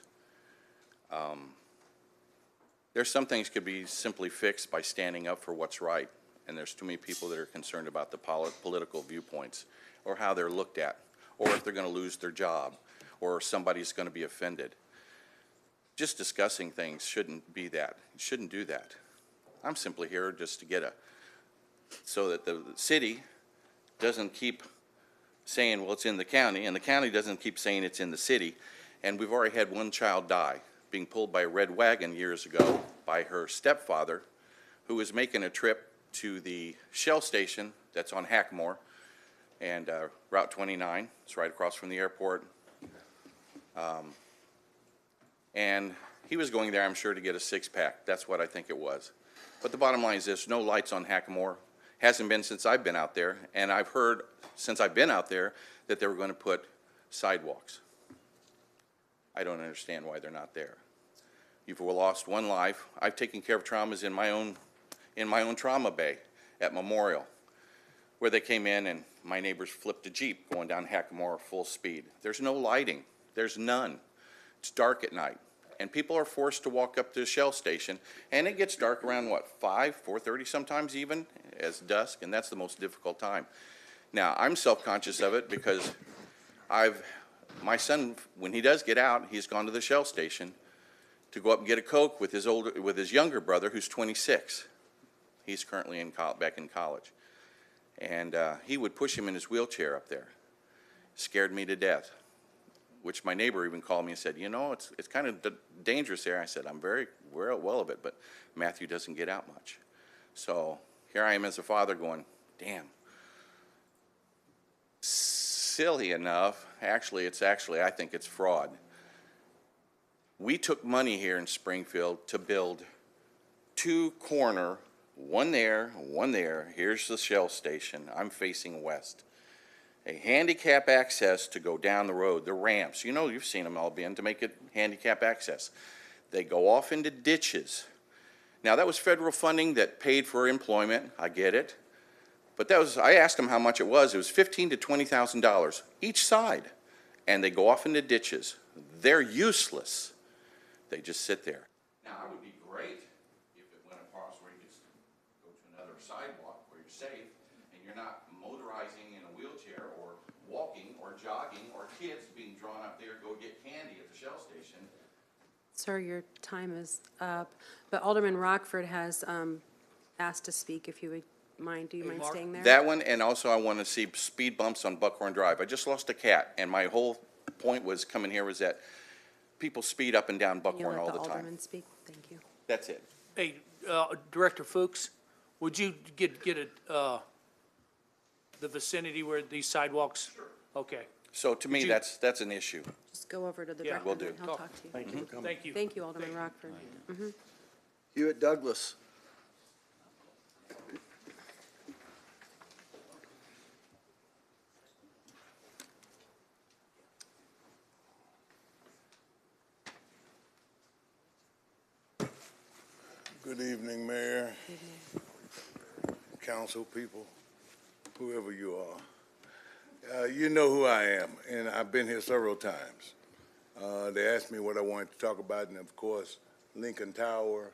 There's some things could be simply fixed by standing up for what's right, and there's too many people that are concerned about the political viewpoints, or how they're looked at, or if they're going to lose their job, or somebody's going to be offended. Just discussing things shouldn't be that. You shouldn't do that. I'm simply here just to get so that the city doesn't keep saying, well, it's in the county, and the county doesn't keep saying it's in the city. And we've already had one child die, being pulled by a red wagon years ago by her stepfather, who was making a trip to the Shell station that's on Hackmore and Route 29. It's right across from the airport. And he was going there, I'm sure, to get a six-pack. That's what I think it was. But the bottom line is this: no lights on Hackmore. Hasn't been since I've been out there. And I've heard, since I've been out there, that they were going to put sidewalks. I don't understand why they're not there. You've lost one life. I've taken care of traumas in my own trauma bay at Memorial, where they came in and my neighbors flipped a Jeep going down Hackmore full speed. There's no lighting. There's none. It's dark at night. And people are forced to walk up to the Shell station, and it gets dark around, what, 4:30 sometimes even, as dusk, and that's the most difficult time. Now, I'm self-conscious of it because my son, when he does get out, he's gone to the Shell station to go up and get a Coke with his younger brother, who's 26. He's currently back in college. And he would push him in his wheelchair up there. Scared me to death, which my neighbor even called me and said, you know, it's kind of dangerous there. I said, I'm very well of it, but Matthew doesn't get out much. So here I am as a father going, damn. Silly enough, I think it's fraud. We took money here in Springfield to build two corner, one there, one there. Here's the Shell station. I'm facing west. A handicap access to go down the road, the ramps. You know, you've seen them all been to make it handicap access. They go off into ditches. Now, that was federal funding that paid for employment. I get it. But I asked them how much it was. It was $15,000 to $20,000 each side. And they go off into ditches. They're useless. They just sit there. Now, it would be great if it went across where you just go to another sidewalk where you're safe and you're not motorizing in a wheelchair or walking or jogging or kids being drawn up there to go get candy at the Shell station. Sir, your time is up, but Alderman Rockford has asked to speak, if you would mind. Do you mind staying there? That one, and also I want to see speed bumps on Buckhorn Drive. I just lost a cat, and my whole point was coming here was that people speed up and down Buckhorn all the time. You let the alderman speak. Thank you. That's it. Hey, Director Fuchs, would you get the vicinity where these sidewalks? Sure. Okay. So to me, that's an issue. Just go over to the Yeah. director Will and do. he'll talk to you. Thank you for coming. Thank you. Thank you, Alderman Rockford. Hewitt Douglas. Good evening, Mayor, council people, whoever you are. You know who I am, and I've been here several times. They asked me what I wanted to talk about, and of course, Lincoln Tower.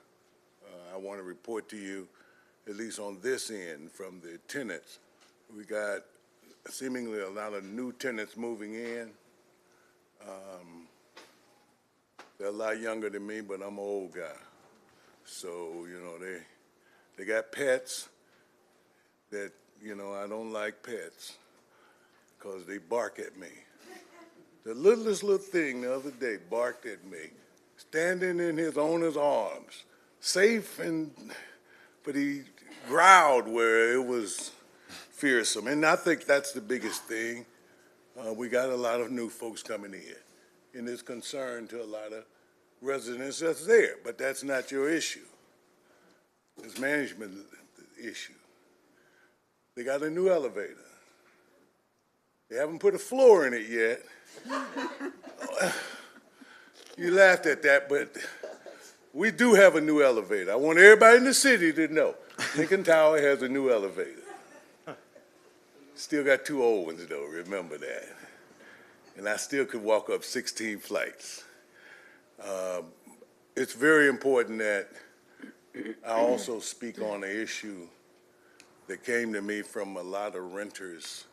I want to report to you, at least on this end, from the tenants. We got seemingly a lot of new tenants moving in. They're a lot younger than me, but I'm an old guy. So, you know, they got pets that, you know, I don't like pets because they bark at me. The littlest little thing the other day barked at me, standing in his owner's arms, safe, but he growled where it was fearsome. And I think that's the biggest thing. We got a lot of new folks coming in, and it's concern to a lot of residents that's there, but that's not your issue. It's management issue. They got a new elevator. They haven't put a floor in it yet. You laughed at that, but we do have a new elevator. I want everybody in the city to know Lincoln Tower has a new elevator. Still got two old ones though, remember that. and I still could walk up 16 flights. It's very important that I also speak on an issue that came to me from a lot of renters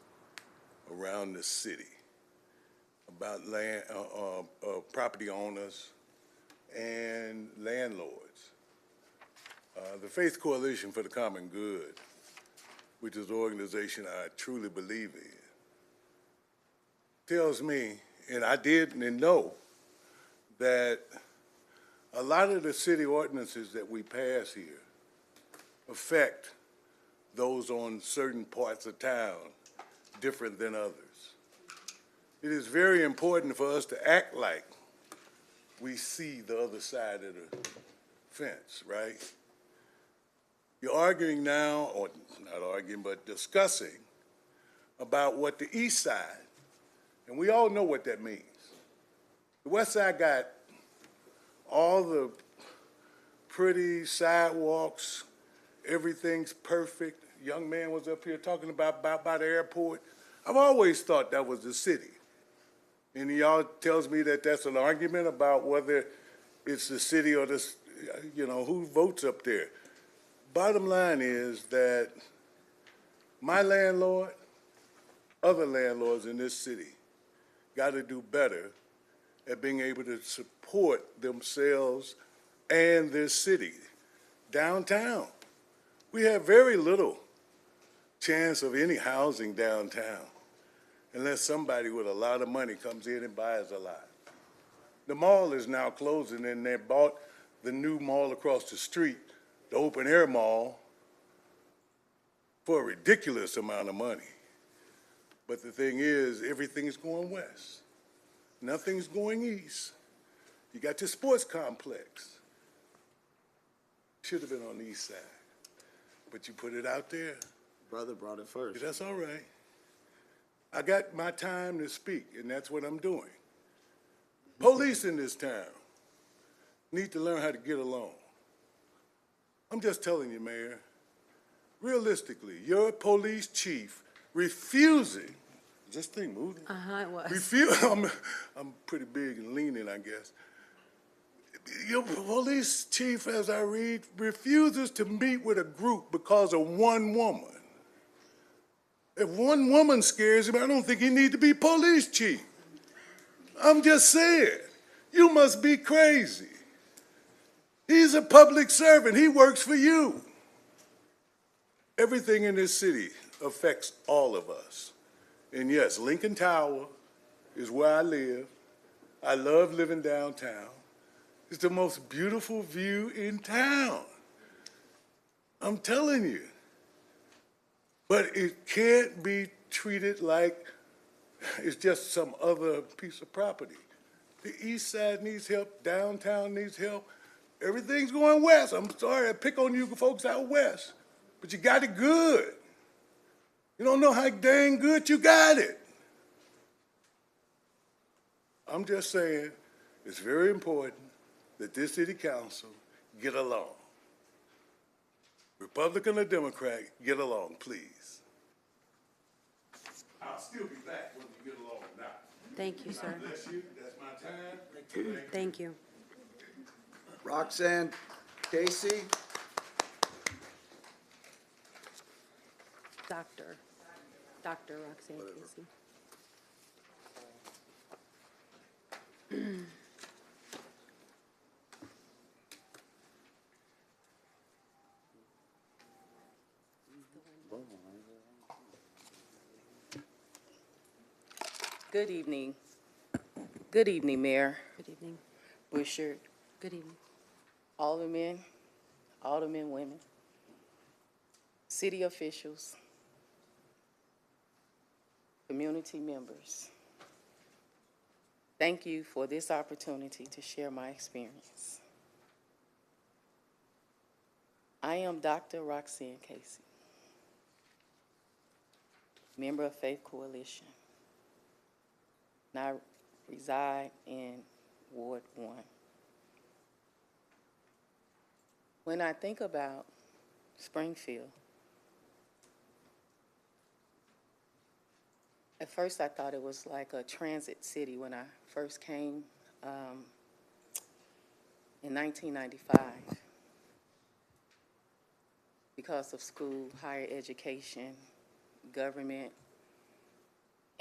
around the city about land, property owners and landlords. The Faith Coalition for the Common Good, which is an organization I truly believe in, tells me, and I did and know, that a lot of the city ordinances that we pass here affect those on certain parts of town different than others. It is very important for us to act like we see the other side of the fence, right? You're arguing now, or not arguing, but discussing about what the east side, and we all know what that means. The west side got all the pretty sidewalks, everything's perfect. Young man was up here talking about by the airport. I've always thought that was the city. And y'all tells me that that's an argument about whether it's the city or the, who votes up there. Bottom line is that my landlord, other landlords in this city, got to do better at being able to support themselves and this city. Downtown, we have very little chance of any housing downtown unless somebody with a lot of money comes in and buys a lot. The mall is now closing, and they bought the new mall across the street, the open air mall, for a ridiculous amount of money. But the thing is, everything's going west. Nothing's going east. You got your sports complex. Should have been on the east side. But you put it out there. Brother brought it first. That's all right. I got my time to speak, and that's what I'm doing. Police in this town need to learn how to get along. I'm just telling you, Mayor, realistically, your police chief refusing, is this thing moving? It was. I'm pretty big and leaning, I guess. Your police chief, as I read, refuses to meet with a group because of one woman. If one woman scares him, I don't think he needs to be police chief. I'm just saying, you must be crazy. He's a public servant. He works for you. Everything in this city affects all of us. And yes, Lincoln Tower is where I live. I love living downtown. It's the most beautiful view in town. I'm telling you. But it can't be treated like it's just some other piece of property. The east side needs help, downtown needs help. Everything's going west. I'm sorry, I pick on you folks out west, but you got it good. You don't know how dang good you got it. I'm just saying, it's very important that this city council get along. Republican or Democrat, get along, please. I'll still be back when we get along or not. Thank you, sir. God bless you. That's my time. Thank you. Roxanne Casey. Dr. Roxanne Casey. Good evening. Good evening, Mayor Good evening. Wishart, Good evening. aldermen, women, city officials, community members. Thank you for this opportunity to share my experience. I am Dr. Roxanne Casey, member of Faith Coalition, and I reside in Ward 1. When I think about Springfield, At first, I thought it was like a transit city when I first came in 1995 because of school, higher education, government,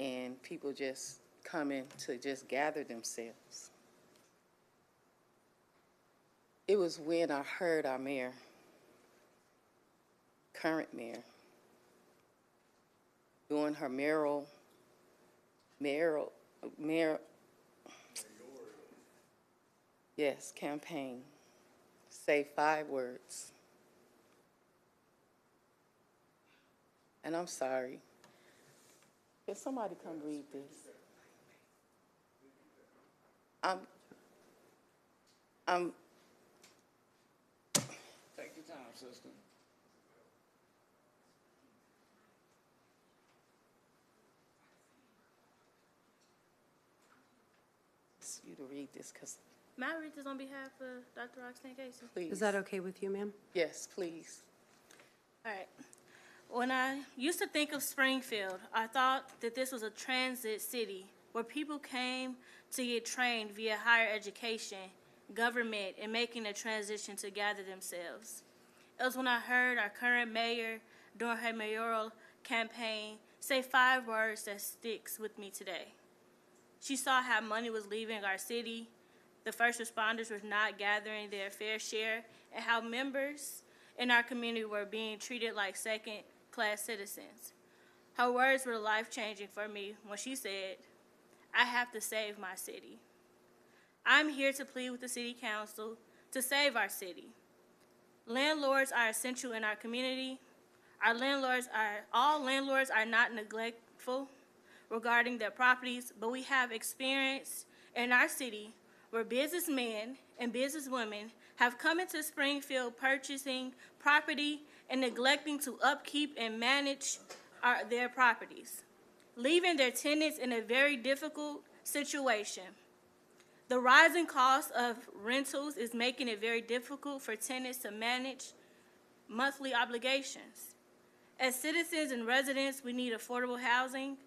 and people just coming to just gather themselves. It was when I heard our mayor, current mayor, doing her mayoral, yes, campaign, say 5 words. And I'm sorry. Can somebody come read this? I'm Take your time, sister. you to read this, because, May I read this on behalf of Dr. Roxanne Casey? please. Is that okay with you, ma'am? Yes, please. All right. When I used to think of Springfield, I thought that this was a transit city where people came to get trained via higher education, government, and making a transition to gather themselves. It was when I heard our current mayor during her mayoral campaign say 5 words that sticks with me today. She saw how money was leaving our city, the first responders were not gathering their fair share, and how members in our community were being treated like second-class citizens. Her words were life-changing for me when she said, "I have to save my city." I'm here to plead with the City Council to save our city. Landlords are essential in our community. All landlords are not neglectful regarding their properties, but we have experience in our city where businessmen and businesswomen have come into Springfield purchasing property and neglecting to upkeep and manage their properties, leaving their tenants in a very difficult situation. The rising cost of rentals is making it very difficult for tenants to manage monthly obligations. As citizens and residents, we need affordable housing,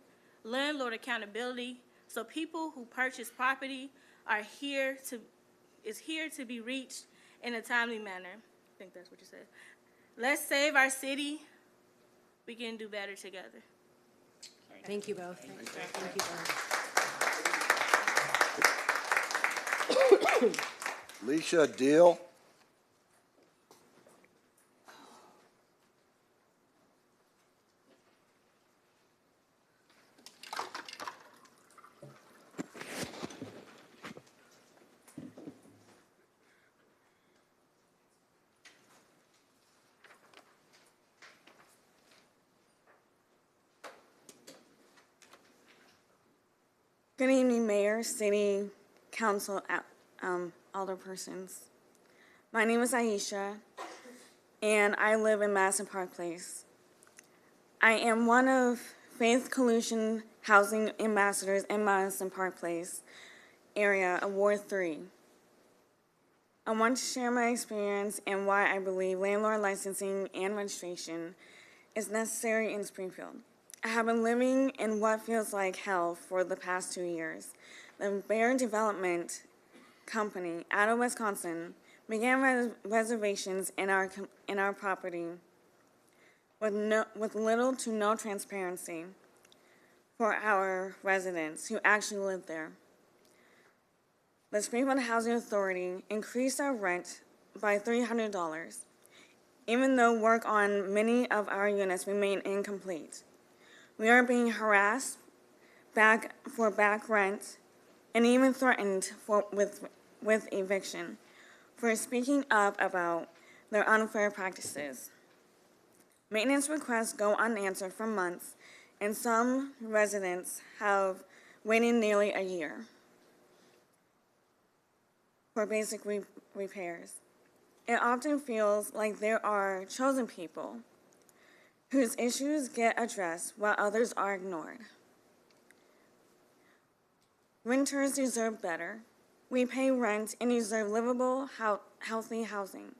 landlord accountability, so people who purchase property is here to be reached in a timely manner. I think that's what you said. Let's save our city. We can do better together. Thank you both. Thank you both. Leisha Deal. Good evening, Mayor, City Council, alderpersons. My name is Aisha, and I live in Madison Park Place. I am one of Faith Collusion Housing Ambassadors in Madison Park Place area of Ward 3. I want to share my experience and why I believe landlord licensing and registration is necessary in Springfield. I have been living in what feels like hell for the past 2 years. The Bear Development Company out of Wisconsin began reservations in our property with little to no transparency for our residents who actually live there. The Springfield Housing Authority increased our rent by $300, even though work on many of our units remain incomplete. We are being harassed for back rent and even threatened with eviction for speaking up about their unfair practices. Maintenance requests go unanswered for months, and some residents have waited nearly a year for basic repairs. It often feels like there are chosen people whose issues get addressed while others are ignored. Renters deserve better. We pay rent and deserve livable, healthy housing.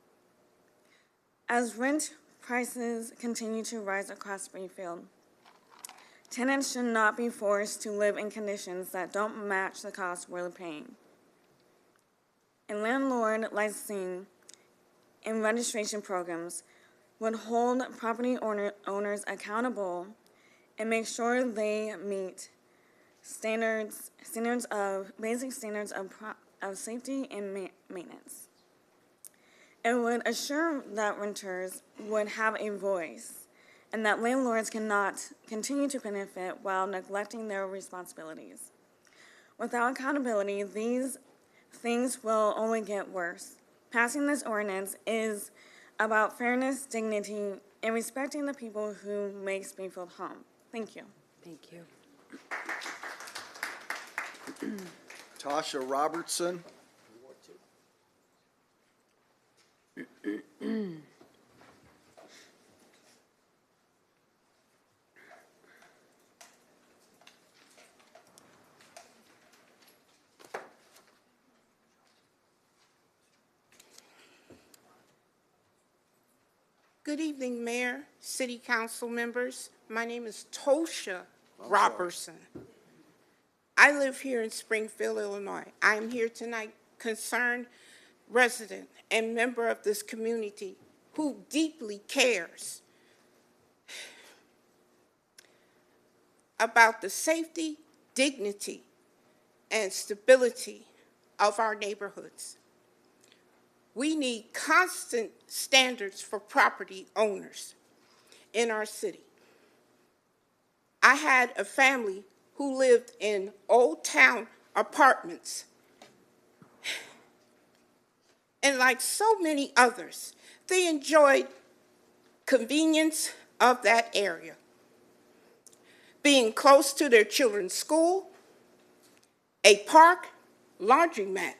As rent prices continue to rise across Springfield, Tenants should not be forced to live in conditions that don't match the cost we're paying. And landlord licensing and registration programs would hold property owners accountable and make sure they meet basic standards of safety and maintenance. It would assure that renters would have a voice and that landlords cannot continue to benefit while neglecting their responsibilities. Without accountability, these things will only get worse. Passing this ordinance is about fairness, dignity, and respecting the people who make Springfield home. Thank you. Thank you. Tasha Robertson. Good evening, Mayor, City Council members. My name is Tosha Robertson. I live here in Springfield, Illinois. I am here tonight, concerned resident and member of this community who deeply cares about the safety, dignity, and stability of our neighborhoods. We need constant standards for property owners in our city. I had a family who lived in Old Town apartments. And like so many others, they enjoyed convenience of that area. Being close to their children's school, a park, laundromat,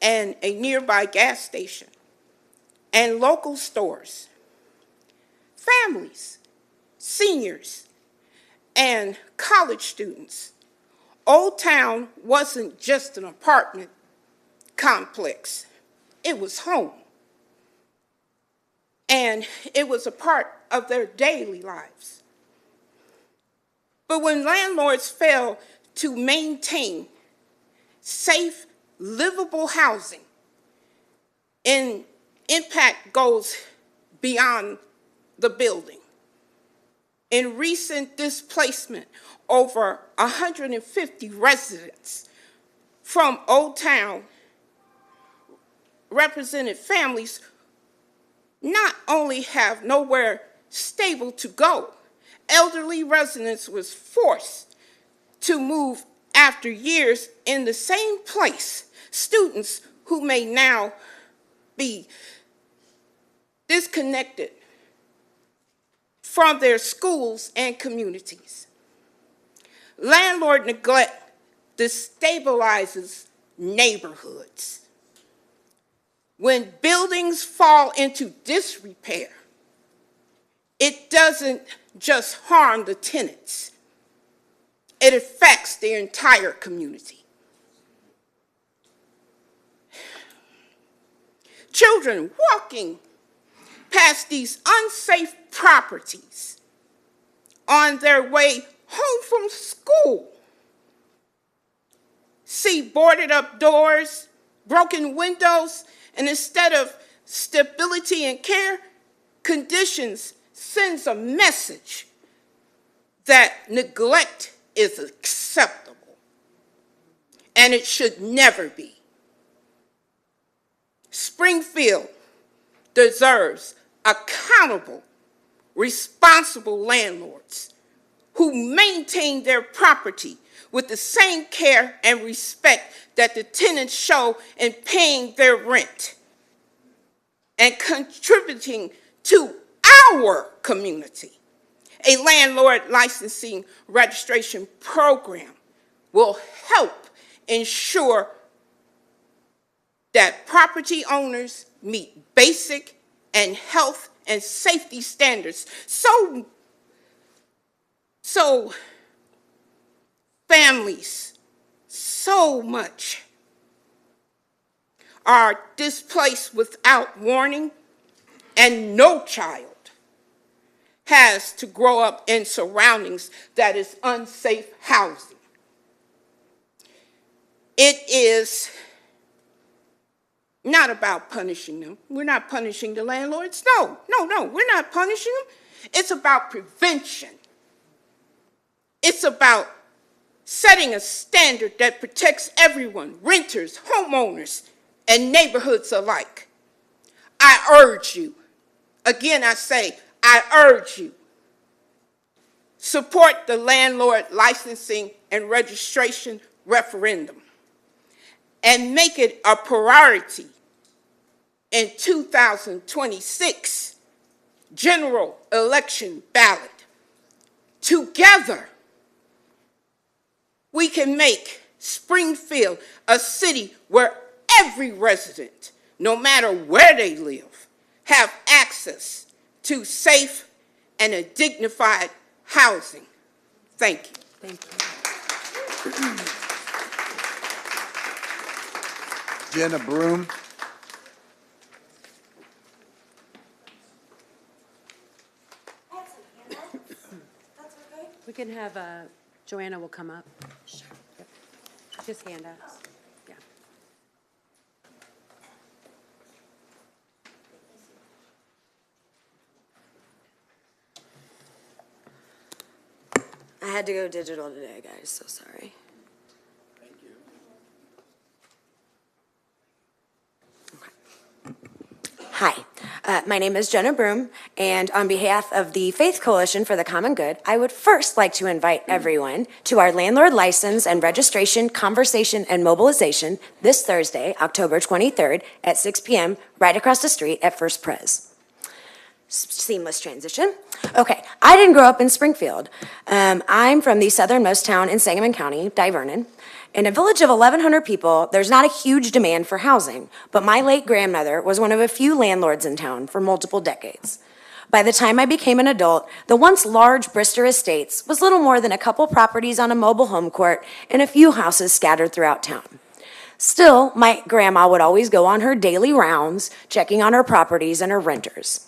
and a nearby gas station, and local stores, families, seniors, and college students. Old Town wasn't just an apartment complex, it was home. And it was a part of their daily lives. But when landlords fail to maintain safe, livable housing, and impact goes beyond the building. In recent displacement, over 150 residents from Old Town represented families not only have nowhere stable to go, elderly residents was forced to move after years in the same place. Students who may now be disconnected from their schools and communities. Landlord neglect destabilizes neighborhoods. When buildings fall into disrepair, it doesn't just harm the tenants, it affects the entire community. Children walking past these unsafe properties on their way home from school see boarded up doors, broken windows, and instead of stability and care, conditions sends a message that neglect is acceptable, and it should never be. Springfield deserves accountable, responsible landlords who maintain their property with the same care and respect that the tenants show in paying their rent and contributing to our community. A landlord licensing registration program will help ensure that property owners meet basic and health and safety standards. So families, so much are displaced without warning, and no child has to grow up in surroundings that is unsafe housing. It is not about punishing them. We're not punishing the landlords. No, we're not punishing them. It's about prevention. It's about setting a standard that protects everyone, renters, homeowners, and neighborhoods alike. I urge you, again I say, I urge you, support the landlord licensing and registration referendum and make it a priority in 2026 general election ballot. Together, we can make Springfield a city where every resident, no matter where they live, have access to safe and a dignified housing. Thank you. Thank you. Jenna Broom. We can have, Joanna will come up. Sure. Just hand us. Yeah. I had to go digital today, guys, so sorry. Hi, my name is Jenna Broom, and on behalf of the Faith Coalition for the Common Good, I would first like to invite everyone to our landlord license and registration conversation and mobilization this Thursday, October 23rd at 6 p.m. right across the street at First Pres. Seamless transition. Okay, I didn't grow up in Springfield. I'm from the southernmost town in Sangamon County, Divernon. In a village of 1,100 people, there's not a huge demand for housing, but my late grandmother was one of a few landlords in town for multiple decades. By the time I became an adult, the once large Bristol Estates was little more than a couple properties on a mobile home court and a few houses scattered throughout town. Still, my grandma would always go on her daily rounds, checking on her properties and her renters.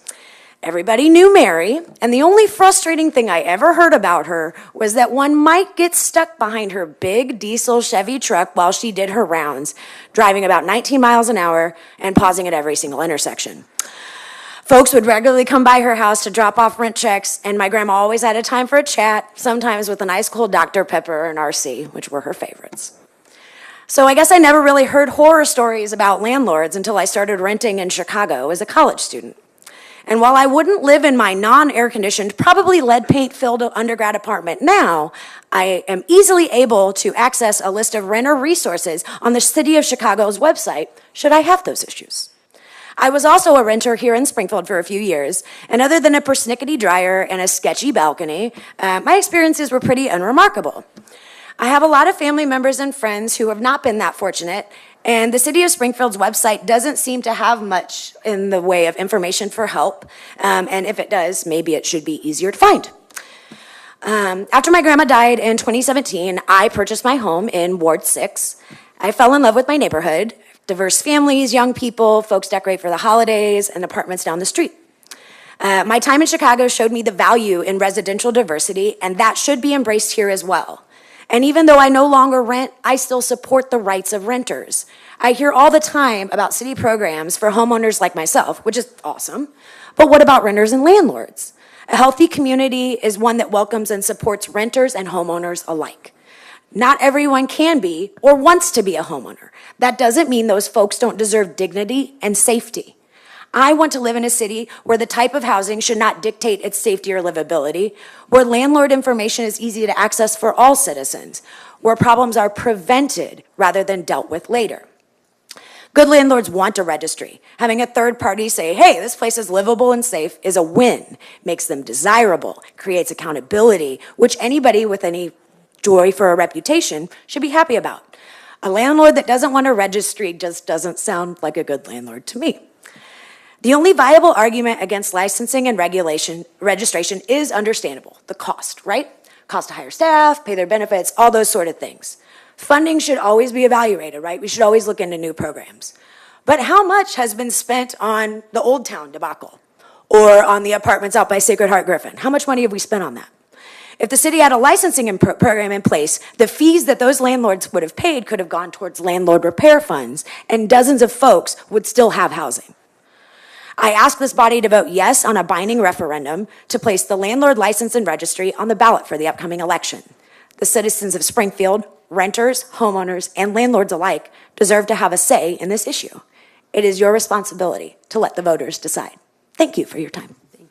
Everybody knew Mary, and the only frustrating thing I ever heard about her was that one might get stuck behind her big diesel Chevy truck while she did her rounds, driving about 19 miles an hour and pausing at every single intersection. Folks would regularly come by her house to drop off rent checks, and my grandma always had a time for a chat, sometimes with an ice cold Dr. Pepper and RC, which were her favorites. So I guess I never really heard horror stories about landlords until I started renting in Chicago as a college student. And while I wouldn't live in my non-air-conditioned, probably lead paint-filled undergrad apartment now, I am easily able to access a list of renter resources on the City of Chicago's website, should I have those issues. I was also a renter here in Springfield for a few years, and other than a persnickety dryer and a sketchy balcony, my experiences were pretty unremarkable. I have a lot of family members and friends who have not been that fortunate, and the City of Springfield's website doesn't seem to have much in the way of information for help, and if it does, maybe it should be easier to find. After my grandma died in 2017, I purchased my home in Ward 6. I fell in love with my neighborhood, diverse families, young people, folks decorate for the holidays, and apartments down the street. My time in Chicago showed me the value in residential diversity, and that should be embraced here as well. And even though I no longer rent, I still support the rights of renters. I hear all the time about city programs for homeowners like myself, which is awesome. But what about renters and landlords? A healthy community is one that welcomes and supports renters and homeowners alike. Not everyone can be or wants to be a homeowner. That doesn't mean those folks don't deserve dignity and safety. I want to live in a city where the type of housing should not dictate its safety or livability, where landlord information is easy to access for all citizens, where problems are prevented rather than dealt with later. Good landlords want a registry. Having a third party say, hey, this place is livable and safe is a win, makes them desirable, creates accountability, which anybody with any joy for a reputation should be happy about. A landlord that doesn't want a registry just doesn't sound like a good landlord to me. The only viable argument against licensing and registration is understandable, the cost, right? Cost to hire staff, pay their benefits, all those sort of things. Funding should always be evaluated, right? We should always look into new programs. But how much has been spent on the Old Town debacle? or on the apartments out by Sacred Heart Griffin? How much money have we spent on that? If the city had a licensing program in place, the fees that those landlords would have paid could have gone towards landlord repair funds, and dozens of folks would still have housing. I ask this body to vote yes on a binding referendum to place the landlord license and registry on the ballot for the upcoming election. The citizens of Springfield, renters, homeowners, and landlords alike deserve to have a say in this issue. It is your responsibility to let the voters decide. Thank you for your time. Thank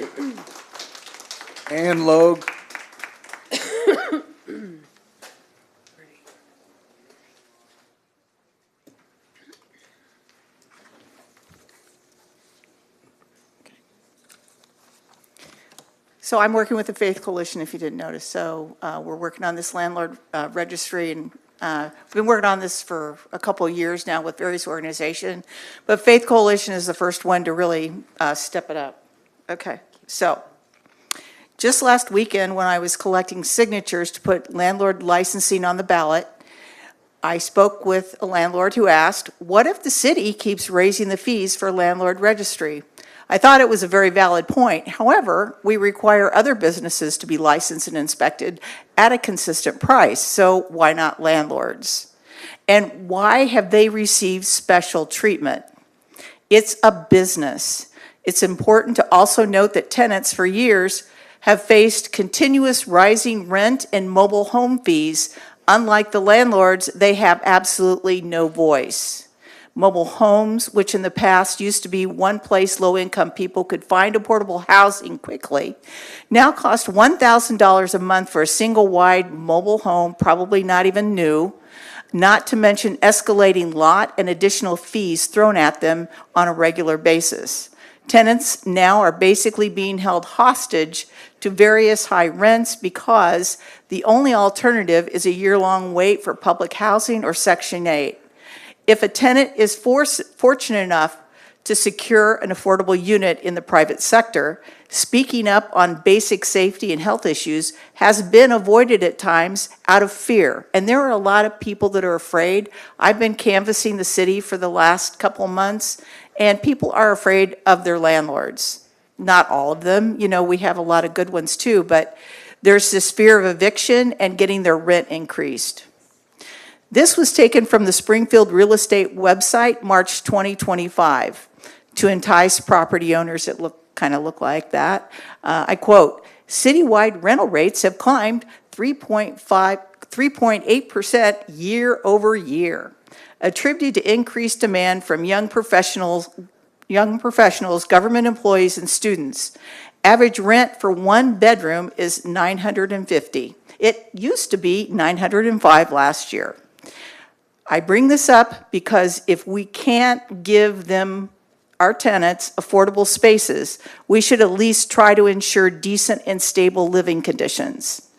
you. Ann Logue. So I'm working with the Faith Coalition, if you didn't notice. So we're working on this landlord registry, and we've been working on this for a couple of years now with various organizations. But Faith Coalition is the first one to really step it up. Okay, so just last weekend when I was collecting signatures to put landlord licensing on the ballot, I spoke with a landlord who asked, what if the city keeps raising the fees for landlord registry? I thought it was a very valid point. However, we require other businesses to be licensed and inspected at a consistent price, so why not landlords? And why have they received special treatment? It's a business. It's important to also note that tenants for years have faced continuous rising rent and mobile home fees. Unlike the landlords, they have absolutely no voice. Mobile homes, which in the past used to be one place low-income people could find affordable housing quickly, now cost $1,000 a month for a single-wide mobile home, probably not even new, not to mention escalating lot and additional fees thrown at them on a regular basis. Tenants now are basically being held hostage to various high rents because the only alternative is a year-long wait for public housing or Section 8. If a tenant is fortunate enough to secure an affordable unit in the private sector, speaking up on basic safety and health issues has been avoided at times out of fear. And there are a lot of people that are afraid. I've been canvassing the city for the last couple months, and people are afraid of their landlords. Not all of them. You know, we have a lot of good ones too, but there's this fear of eviction and getting their rent increased. This was taken from the Springfield Real Estate website, March 2025, to entice property owners that kind of look like that. I quote, citywide rental rates have climbed 3.8% year over year, attributed to increased demand from young professionals, government employees, and students. Average rent for one bedroom is $950. It used to be $905 last year. I bring this up because if we can't give them, our tenants, affordable spaces, we should at least try to ensure decent and stable living conditions.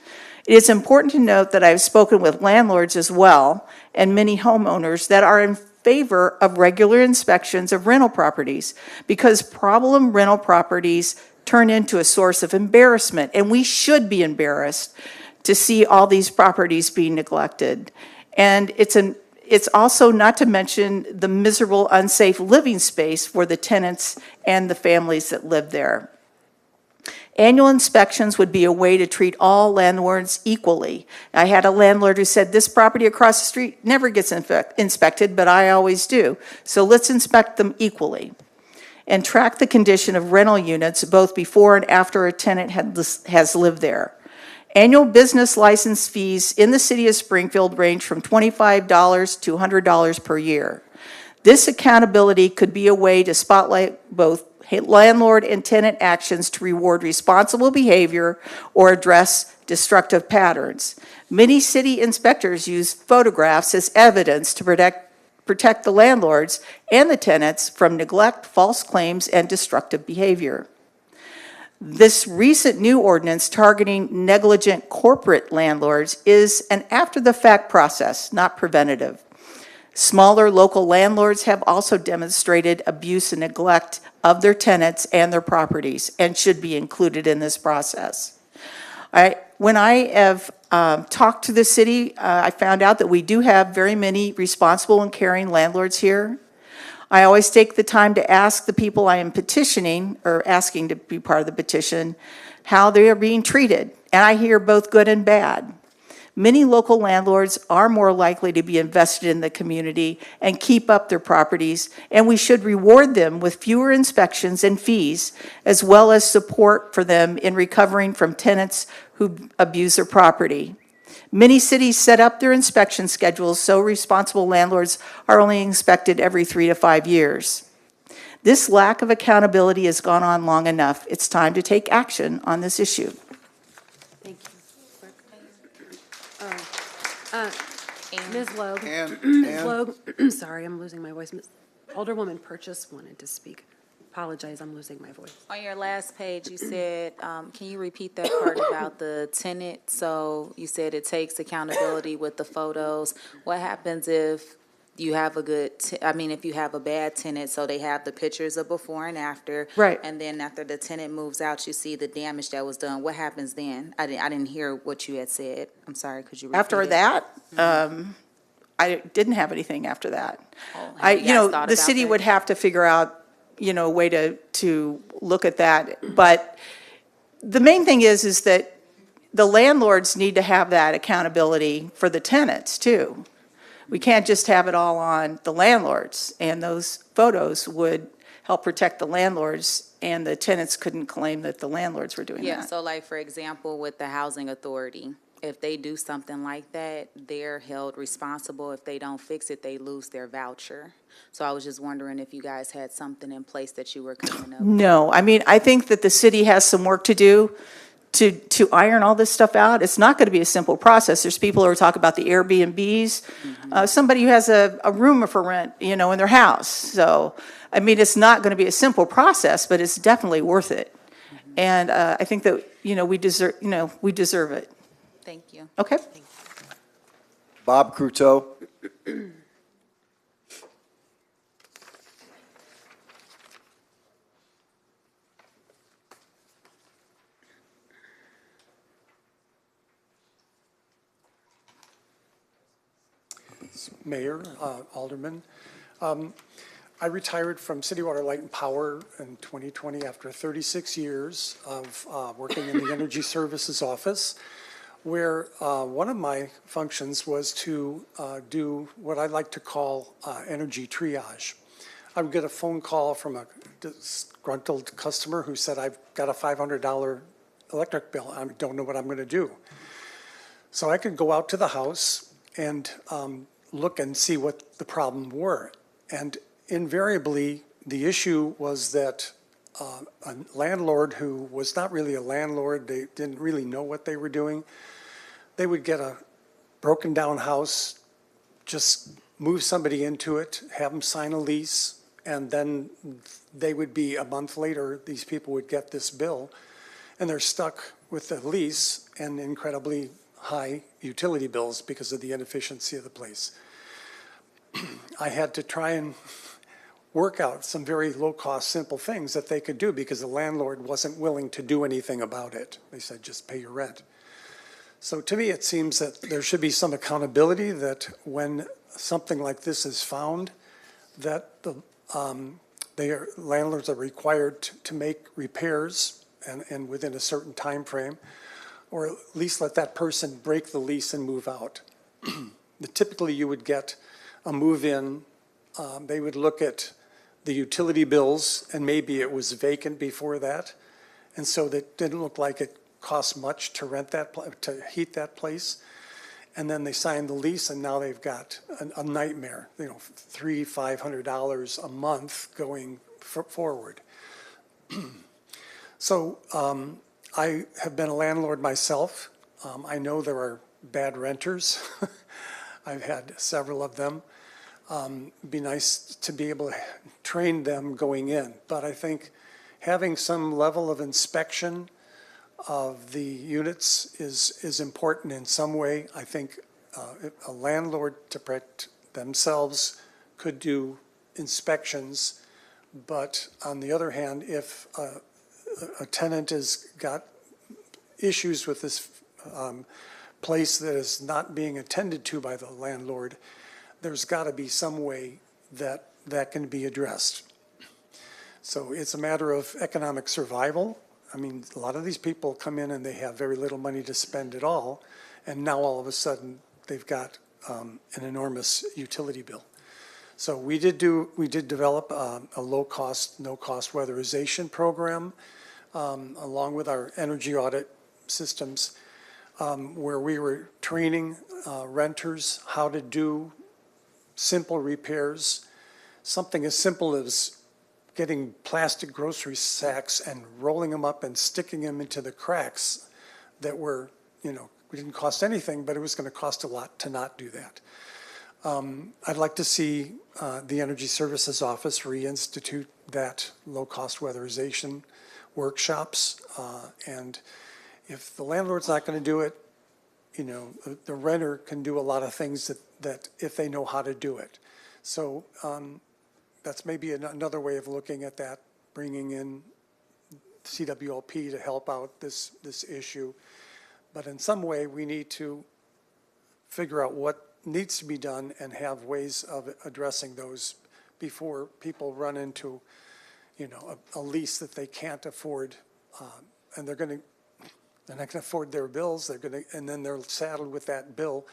It is important to note that I've spoken with landlords as well, and many homeowners that are in favor of regular inspections of rental properties, because problem rental properties turn into a source of embarrassment, and we should be embarrassed to see all these properties being neglected. And it's also not to mention the miserable, unsafe living space for the tenants and the families that live there. Annual inspections would be a way to treat all landlords equally. I had a landlord who said, this property across the street never gets inspected, but I always do. So let's inspect them equally. And track the condition of rental units both before and after a tenant has lived there. Annual business license fees in the city of Springfield range from $25 to $100 per year. This accountability could be a way to spotlight both landlord and tenant actions to reward responsible behavior or address destructive patterns. Many city inspectors use photographs as evidence to protect the landlords and the tenants from neglect, false claims, and destructive behavior. This recent new ordinance targeting negligent corporate landlords is an after-the-fact process, not preventative. Smaller local landlords have also demonstrated abuse and neglect of their tenants and their properties and should be included in this process. When I have talked to the city, I found out that we do have very many responsible and caring landlords here. I always take the time to ask the people I am petitioning, or asking to be part of the petition, how they are being treated, and I hear both good and bad. Many local landlords are more likely to be invested in the community and keep up their properties, and we should reward them with fewer inspections and fees, as well as support for them in recovering from tenants who abuse their property. Many cities set up their inspection schedules so responsible landlords are only inspected every 3 to 5 years. This lack of accountability has gone on long enough. It's time to take action on this issue. Thank you. Ms. Logue. And- Ms. Logue, sorry, I'm losing my voice. Alderwoman Purchase wanted to speak. Apologize, I'm losing my voice. On your last page, you said, can you repeat that part about the tenant? So you said it takes accountability with the photos. What happens if you have a good, if you have a bad tenant, so they have the pictures of before and after? Right. And then after the tenant moves out, you see the damage that was done. What happens then? I didn't hear what you had said. I'm sorry, could you repeat After it? that, I didn't have anything after that. Oh, have you guys thought The about city that? would have to figure out, a way to look at that. But the main thing is that the landlords need to have that accountability for the tenants too. We can't just have it all on the landlords, and those photos would help protect the landlords, and the tenants couldn't claim that the landlords were doing Yeah, that. so like, for example, with the housing authority, if they do something like that, they're held responsible. If they don't fix it, they lose their voucher. So I was just wondering if you guys had something in place that you were coming up with. No, I think that the city has some work to do to iron all this stuff out. It's not going to be a simple process. There's people who are talking about the Airbnbs, somebody who has a room for rent, in their house. So, it's not going to be a simple process, but it's definitely worth it. And I think that, we deserve it. Thank you. Okay? Bob Cruteau. Mayor, Alderman. I retired from City Water, Light and Power in 2020 after 36 years of working in the Energy Services Office, where one of my functions was to do what I like to call energy triage. I would get a phone call from a disgruntled customer who said, I've got a $500 electric bill. I don't know what I'm going to do. So I could go out to the house and look and see what the problem were. And invariably, the issue was that a landlord who was not really a landlord, they didn't really know what they were doing, they would get a broken down house, just move somebody into it, have them sign a lease, and then they would be, a month later, these people would get this bill, and they're stuck with the lease and incredibly high utility bills because of the inefficiency of the place. I had to try and work out some very low-cost, simple things that they could do because the landlord wasn't willing to do anything about it. They said, just pay your rent. So to me, it seems that there should be some accountability that when something like this is found, that landlords are required to make repairs and within a certain time frame, or at least let that person break the lease and move out. Typically, you would get a move-in. They would look at the utility bills, and maybe it was vacant before that, and so that didn't look like it cost much to rent that, to heat that place. And then they signed the lease, and now they've got a nightmare. $300-500 a month going forward. So I have been a landlord myself. I know there are bad renters. I've had several of them. It'd be nice to be able to train them going in, but I think having some level of inspection of the units is important in some way. I think a landlord to protect themselves could do inspections, but on the other hand, if a tenant has got issues with this place that is not being attended to by the landlord, there's got to be some way that that can be addressed. So it's a matter of economic survival. I mean, a lot of these people come in and they have very little money to spend at all, and now all of a sudden they've got an enormous utility bill. So we did develop a low-cost, no-cost weatherization program along with our energy audit systems, where we were training renters how to do simple repairs, something as simple as getting plastic grocery sacks and rolling them up and sticking them into the cracks that were, it didn't cost anything, but it was going to cost a lot to not do that. I'd like to see the Energy Services Office reinstitute that low-cost weatherization workshops, and if the landlord's not going to do it, the renter can do a lot of things that if they know how to do it. So that's maybe another way of looking at that, bringing in CWLP to help out this issue. But in some way, we need to figure out what needs to be done and have ways of addressing those before people run into, a lease that they can't afford, and they're not going to afford their bills. And then they're saddled with that bill.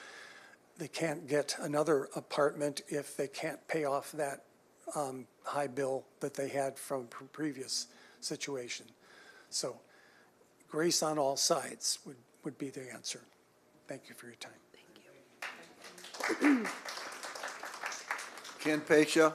They can't get another apartment if they can't pay off that high bill that they had from previous situation. So grace on all sides would be the answer. Thank you for your time. Ken Pacha.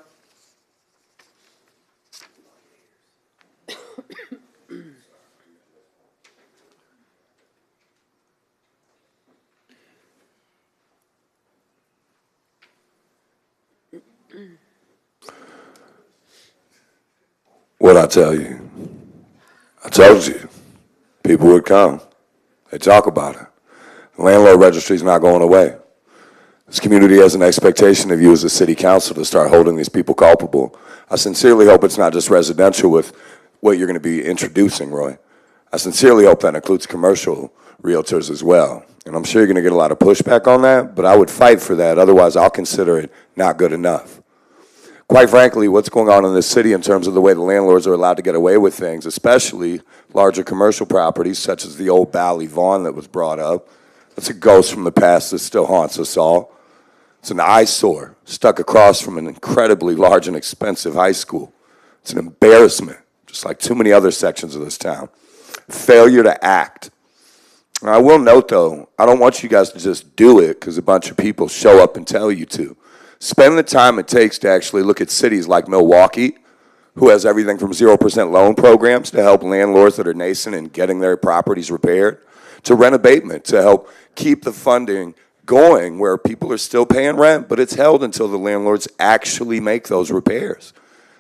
What I tell you? I told you. People would come. They talk about it. The landlord registry is not going away. This community has an expectation of you as a city council to start holding these people culpable. I sincerely hope it's not just residential with what you're going to be introducing, Roy. I sincerely hope that includes commercial realtors as well. And I'm sure you're going to get a lot of pushback on that, but I would fight for that. Otherwise, I'll consider it not good enough. Quite frankly, what's going on in this city in terms of the way the landlords are allowed to get away with things, especially larger commercial properties such as the old Bally Vaughn that was brought up, that's a ghost from the past that still haunts us all. It's an eyesore stuck across from an incredibly large and expensive high school. It's an embarrassment, just like too many other sections of this town. Failure to act. And I will note, though, I don't want you guys to just do it because a bunch of people show up and tell you to. Spend the time it takes to actually look at cities like Milwaukee, who has everything from 0% loan programs to help landlords that are nascent in getting their properties repaired, to rent abatement to help keep the funding going where people are still paying rent, but it's held until the landlords actually make those repairs.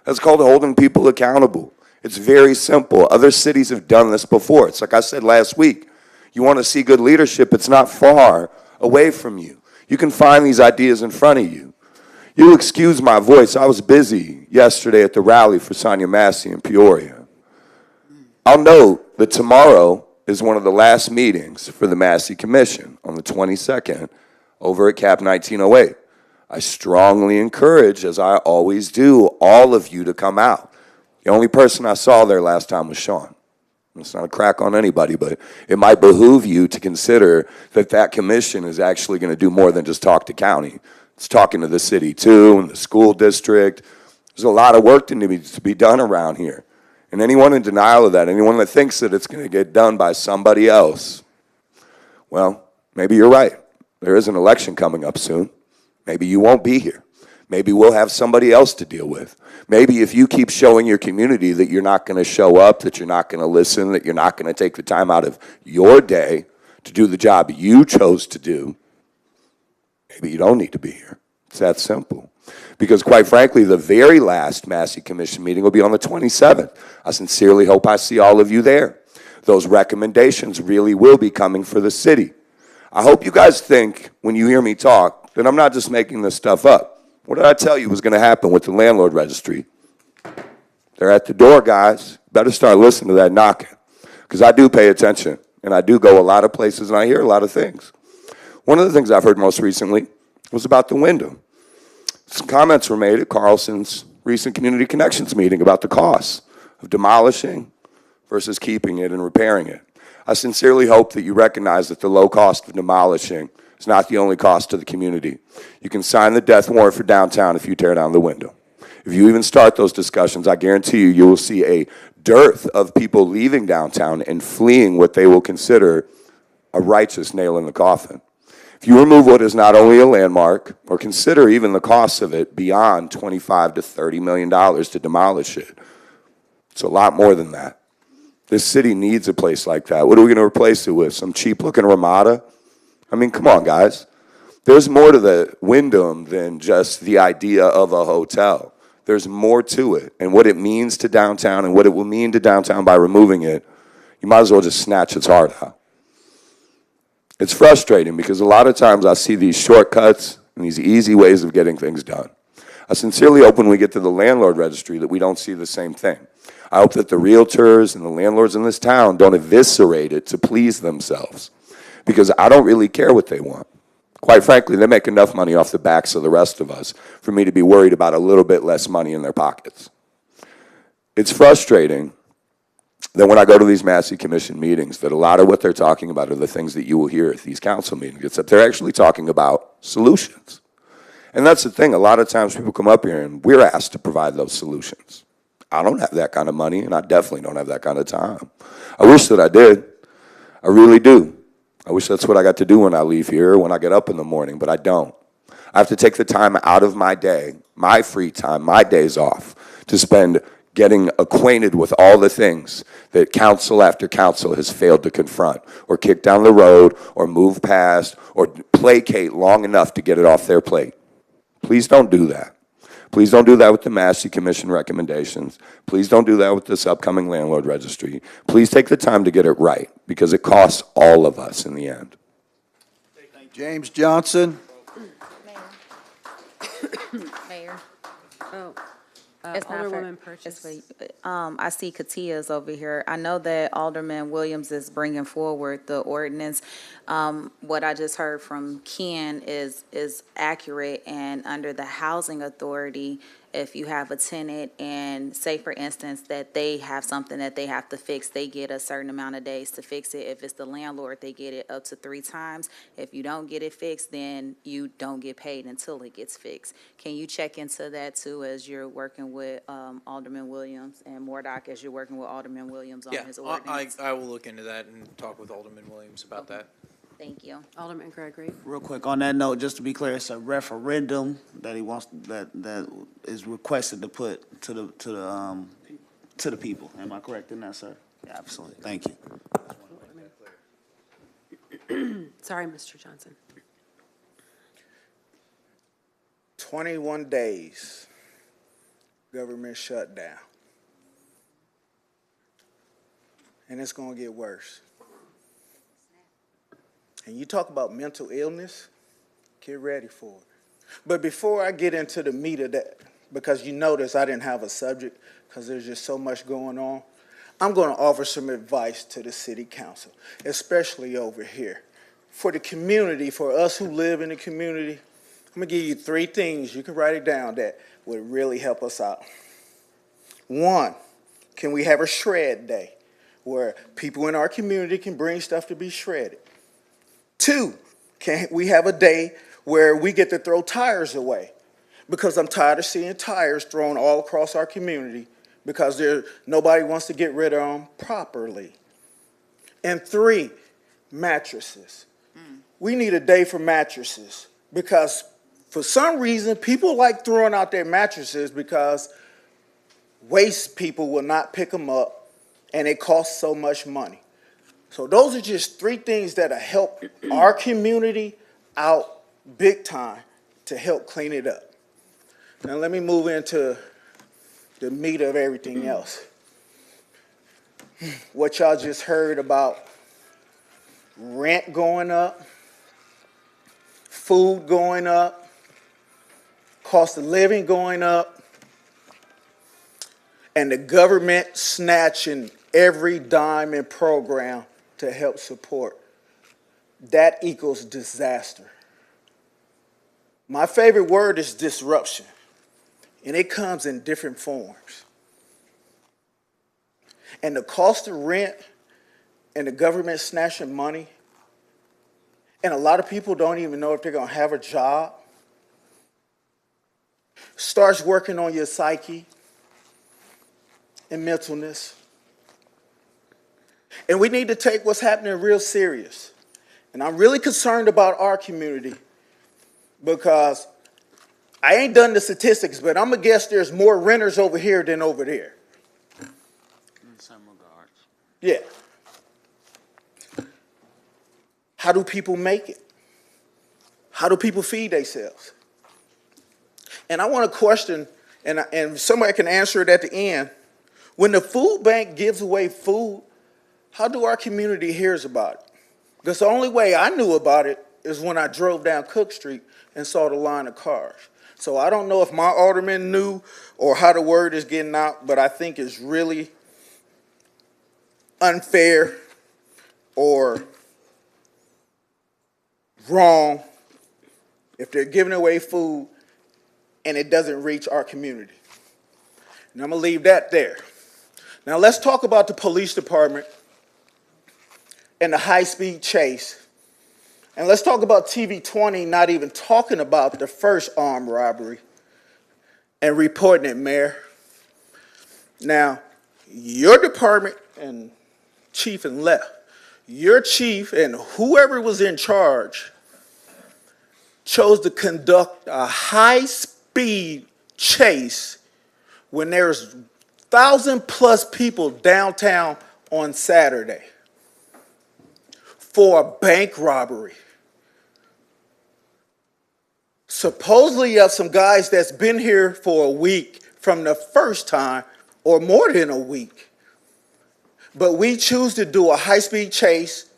That's called holding people accountable. It's very simple. Other cities have done this before. It's like I said last week. You want to see good leadership, it's not far away from you. You can find these ideas in front of you. You'll excuse my voice. I was busy yesterday at the rally for Sonia Massey in Peoria. I'll note that tomorrow is one of the last meetings for the Massey Commission on the 22nd over at CAP 1908. I strongly encourage, as I always do, all of you to come out. The only person I saw there last time was Sean. It's not a crack on anybody, but it might behoove you to consider that that commission is actually going to do more than just talk to county. It's talking to the city too, and the school district. There's a lot of work to be done around here. And anyone in denial of that, anyone that thinks that it's going to get done by somebody else, well, maybe you're right. There is an election coming up soon. Maybe you won't be here. Maybe we'll have somebody else to deal with. Maybe if you keep showing your community that you're not going to show up, that you're not going to listen, that you're not going to take the time out of your day to do the job you chose to do, maybe you don't need to be here. It's that simple. Because quite frankly, the very last Massey Commission meeting will be on the 27th. I sincerely hope I see all of you there. Those recommendations really will be coming for the city. I hope you guys think, when you hear me talk, that I'm not just making this stuff up. What did I tell you was going to happen with the landlord registry? They're at the door, guys. Better start listening to that knocking. Because I do pay attention, and I do go a lot of places, and I hear a lot of things. One of the things I've heard most recently was about the Wyndham. Some comments were made at Carlson's recent Community Connections meeting about the costs of demolishing versus keeping it and repairing it. I sincerely hope that you recognize that the low cost of demolishing is not the only cost to the community. You can sign the death warrant for downtown if you tear down the window. If you even start those discussions, I guarantee you will see a dearth of people leaving downtown and fleeing what they will consider a righteous nail in the coffin. If you remove what is not only a landmark, or consider even the costs of it beyond $25 to $30 million to demolish it, it's a lot more than that. This city needs a place like that. What are we going to replace it with? Some cheap-looking Ramada? I mean, come on, guys. There's more to the Wyndham than just the idea of a hotel. There's more to it, and what it means to downtown and what it will mean to downtown by removing it, you might as well just snatch its heart out. It's frustrating because a lot of times I see these shortcuts and these easy ways of getting things done. I sincerely hope when we get to the landlord registry that we don't see the same thing. I hope that the realtors and the landlords in this town don't eviscerate it to please themselves, because I don't really care what they want. Quite frankly, they make enough money off the backs of the rest of us for me to be worried about a little bit less money in their pockets. It's frustrating that when I go to these Massey Commission meetings, that a lot of what they're talking about are the things that you will hear at these council meetings, except they're actually talking about solutions. And that's the thing. A lot of times people come up here and we're asked to provide those solutions. I don't have that kind of money, and I definitely don't have that kind of time. I wish that I did. I really do. I wish that's what I got to do when I leave here, when I get up in the morning, but I don't. I have to take the time out of my day, my free time, my days off, to spend getting acquainted with all the things that council after council has failed to confront, or kick down the road, or move past, or placate long enough to get it off their plate. Please don't do that. Please don't do that with the Massey Commission recommendations. Please don't do that with this upcoming landlord registry. Please take the time to get it right, because it costs all of us in the end. James Johnson. Mayor. Oh, It's not for- Alderwoman Purchase. I see Katia's over here. I know that Alderman Williams is bringing forward the ordinance. What I just heard from Ken is accurate, and under the Housing Authority, if you have a tenant and say, for instance, that they have something that they have to fix, they get a certain amount of days to fix it. If it's the landlord, they get it up to 3 times. If you don't get it fixed, then you don't get paid until it gets fixed. Can you check into that too, as you're working with Alderman Williams, and Mordock as you're working with Alderman Williams on his ordinance? I will look into that and talk with Alderman Williams about that. Thank you. Alderman Gregory. Real quick on that note, just to be clear, it's a referendum that he wants, that is requested to put to the people. Am I correct in that, sir? Yeah, absolutely. Thank you. Sorry, Mr. Johnson. 21 days, government shutdown. And it's going to get worse. And you talk about mental illness, get ready for it. But before I get into the meat of that, because you notice I didn't have a subject because there's just so much going on, I'm going to offer some advice to the city council, especially over here. For the community, for us who live in the community, I'm going to give you 3 things, you can write it down, that would really help us out. 1, can we have a shred day where people in our community can bring stuff to be shredded? 2, can we have a day where we get to throw tires away? Because I'm tired of seeing tires thrown all across our community because nobody wants to get rid of them properly. And 3, mattresses. We need a day for mattresses because for some reason people like throwing out their mattresses because waste people will not pick them up and it costs so much money. So those are just 3 things that help our community out big time to help clean it up. Now let me move into the meat of everything else. What y'all just heard about rent going up, food going up, cost of living going up, and the government snatching every dime and program to help support. That equals disaster. My favorite word is disruption. and it comes in different forms. And the cost of rent and the government snatching money, and a lot of people don't even know if they're going to have a job, starts working on your psyche and mentalness. And we need to take what's happening real serious. And I'm really concerned about our community because I ain't done the statistics, but I'm going to guess there's more renters over here than over there. In some regards. Yeah. How do people make it? How do people feed themselves? And I want to question, and somebody can answer it at the end. When the food bank gives away food, how do our community hears about it? Because the only way I knew about it is when I drove down Cook Street and saw the line of cars. So I don't know if my alderman knew or how the word is getting out, but I think it's really unfair or wrong if they're giving away food and it doesn't reach our community. And I'm going to leave that there. Now let's talk about the police department and the high-speed chase. And let's talk about TV 20 not even talking about the first armed robbery and reporting it, Mayor. Now, your department and chief and left, your chief and whoever was in charge chose to conduct a high-speed chase when there's 1,000+ people downtown on Saturday for a bank robbery. Supposedly you have some guys that's been here for a week from the first time or more than a week. But we choose to do a high-speed chase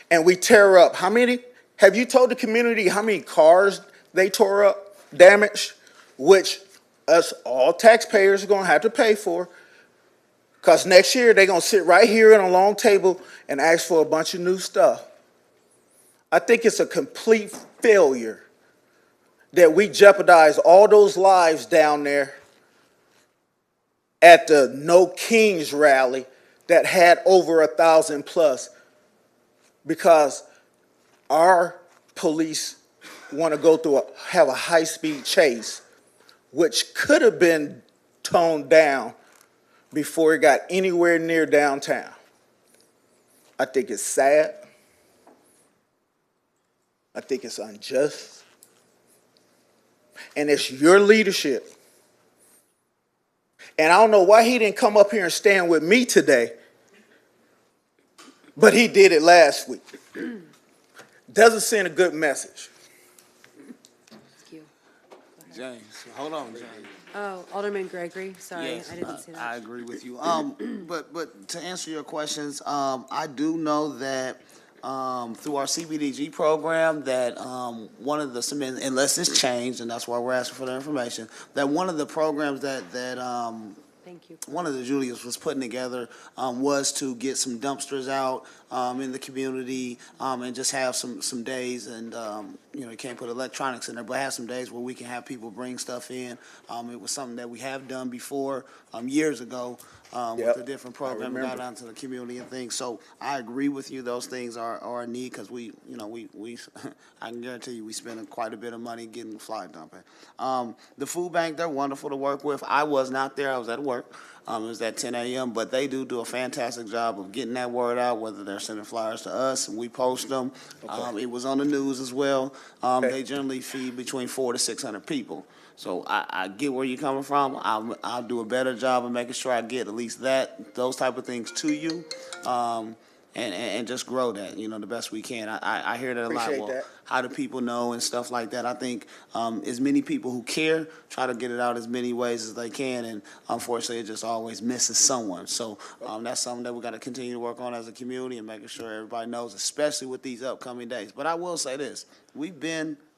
and we tear up. How many? Have you told the community how many cars they tore up, damaged, which us all taxpayers are going to have to pay for? Because next year they're going to sit right here at a long table and ask for a bunch of new stuff. I think it's a complete failure that we jeopardize all those lives down there at the No Kings rally that had over 1,000+, because our police want to go through have a high-speed chase, which could have been toned down before it got anywhere near downtown. I think it's sad. I think it's unjust. And it's your leadership. And I don't know why he didn't come up here and stand with me today, but he did it last week. Doesn't send a good message. James, hold on, James. Oh, Alderman Gregory, sorry, Yes, I didn't see that. I agree with you. But to answer your questions, I do know that through our CBDG program that one of the, unless it's changed, and that's why we're asking for the information, that one of the programs that Thank you. one of the Julius was putting together was to get some dumpsters out in the community and just have some days, and you can't put electronics in there, but have some days where we can have people bring stuff in. It was something that we have done before years ago with a different program that got out to the community and things. So I agree with you; those things are a need because we I can guarantee you we spend quite a bit of money getting fly dumping. The food bank, they're wonderful to work with. I was not there; I was at work. It was at 10 a.m., but they do a fantastic job of getting that word out, whether they're sending flyers to us and we post them. Okay. It was on the news as well. They generally feed between 400 to 600 people. So I get where you're coming from. I'll do a better job of making sure I get at least those type of things to you. And just grow that, the best we can. I hear that a lot. Appreciate Well, that. how do people know and stuff like that? I think as many people who care try to get it out as many ways as they can, and unfortunately, it just always misses someone. So that's something that we got to continue to work on as a community and making sure everybody knows, especially with these upcoming days. But I will say this: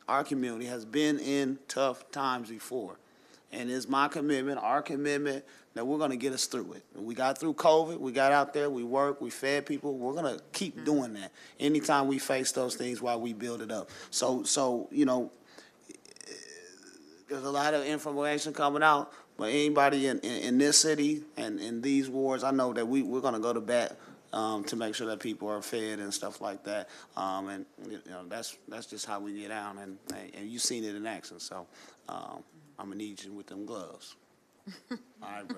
our community has been in tough times before, and it's my commitment, our commitment, that we're going to get us through it. We got through COVID. We got out there. We worked. We fed people. We're going to keep doing that anytime we face those things while we build it up. So there's a lot of information coming out, But anybody in this city and in these wards, I know that we're gonna go to bat to make sure that people are fed and stuff like that. And you know, that's just how we get out, and you've seen it in action. So I'm gonna need you with them gloves. All right, bro.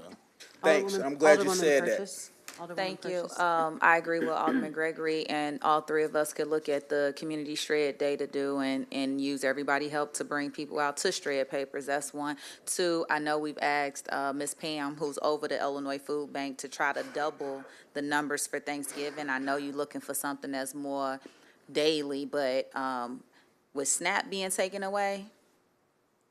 Thanks, I'm glad you Alderwoman said that. Purchase. Alderwoman Thank you. Purchase. I agree with Alderman Gregory, and all three of us could look at the community shred day to do and use everybody help to bring people out to shred papers. That's one. Two, I know we've asked Ms. Pam, who's over the Illinois Food Bank, to try to double the numbers for Thanksgiving. I know you're looking for something that's more daily, but with SNAP being taken away,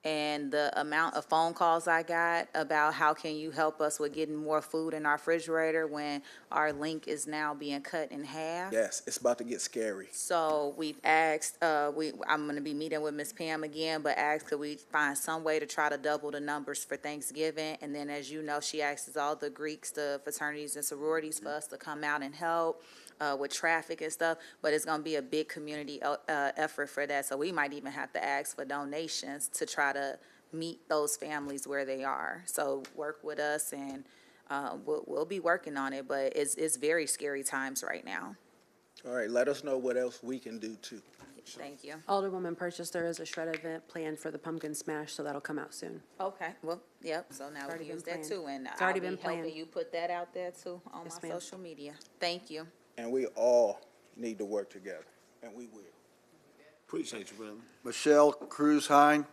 and the amount of phone calls I got about how can you help us with getting more food in our refrigerator when our link is now being cut in half. Yes, it's about to get scary. So we've asked, I'm gonna be meeting with Ms. Pam again, but asked could we find some way to try to double the numbers for Thanksgiving? And then, as you know, she asks all the Greeks, the fraternities and sororities for us to come out and help with traffic and stuff, but it's gonna be a big community effort for that. So we might even have to ask for donations to try to meet those families where they are. So work with us, and we'll be working on it, but it's very scary times right now. All right, let us know what else we can do too. Thank you. Alderwoman Purchase, there is a shred event planned for the pumpkin smash, so that'll come out soon. Okay, well, yep, so now we already can use been that planned. too, and It's already I'll been be helping planned. you put that out there too on Yes, my ma'am. social media. Thank you. And we all need to work together, and we will. Appreciate you, brother. Michelle Cruz Hine.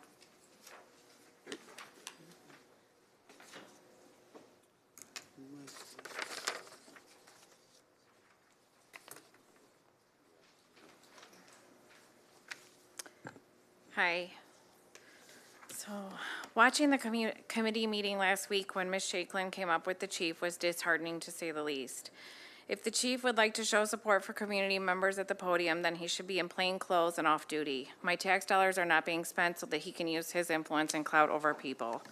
Hi. So, watching the committee meeting last week when Ms. Shaklin came up with the chief was disheartening, to say the least. If the chief would like to show support for community members at the podium, then he should be in plain clothes and off duty. My tax dollars are not being spent so that he can use his influence and clout over people.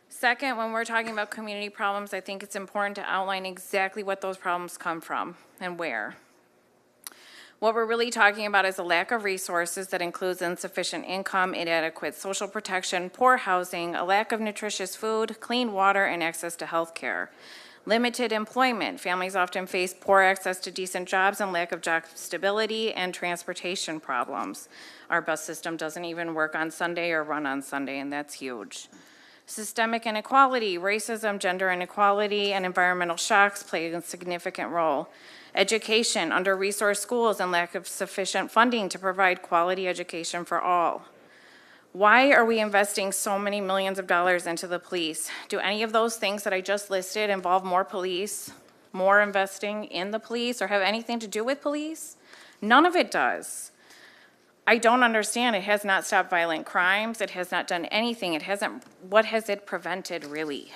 Second, when we're talking about community problems, I think it's important to outline exactly what those problems come from and where. What we're really talking about is a lack of resources that includes insufficient income, inadequate social protection, poor housing, a lack of nutritious food, clean water, and access to health care. Limited employment. Families often face poor access to decent jobs and lack of job stability and transportation problems. Our bus system doesn't even work on Sunday or run on Sunday, and that's huge. Systemic inequality, racism, gender inequality, and environmental shocks play a significant role. Education, under-resourced schools, and lack of sufficient funding to provide quality education for all. Why are we investing so many millions of dollars into the police? Do any of those things that I just listed involve more police, more investing in the police, or have anything to do with police? None of it does. I don't understand. It has not stopped violent crimes. It has not done anything. What has it prevented, really?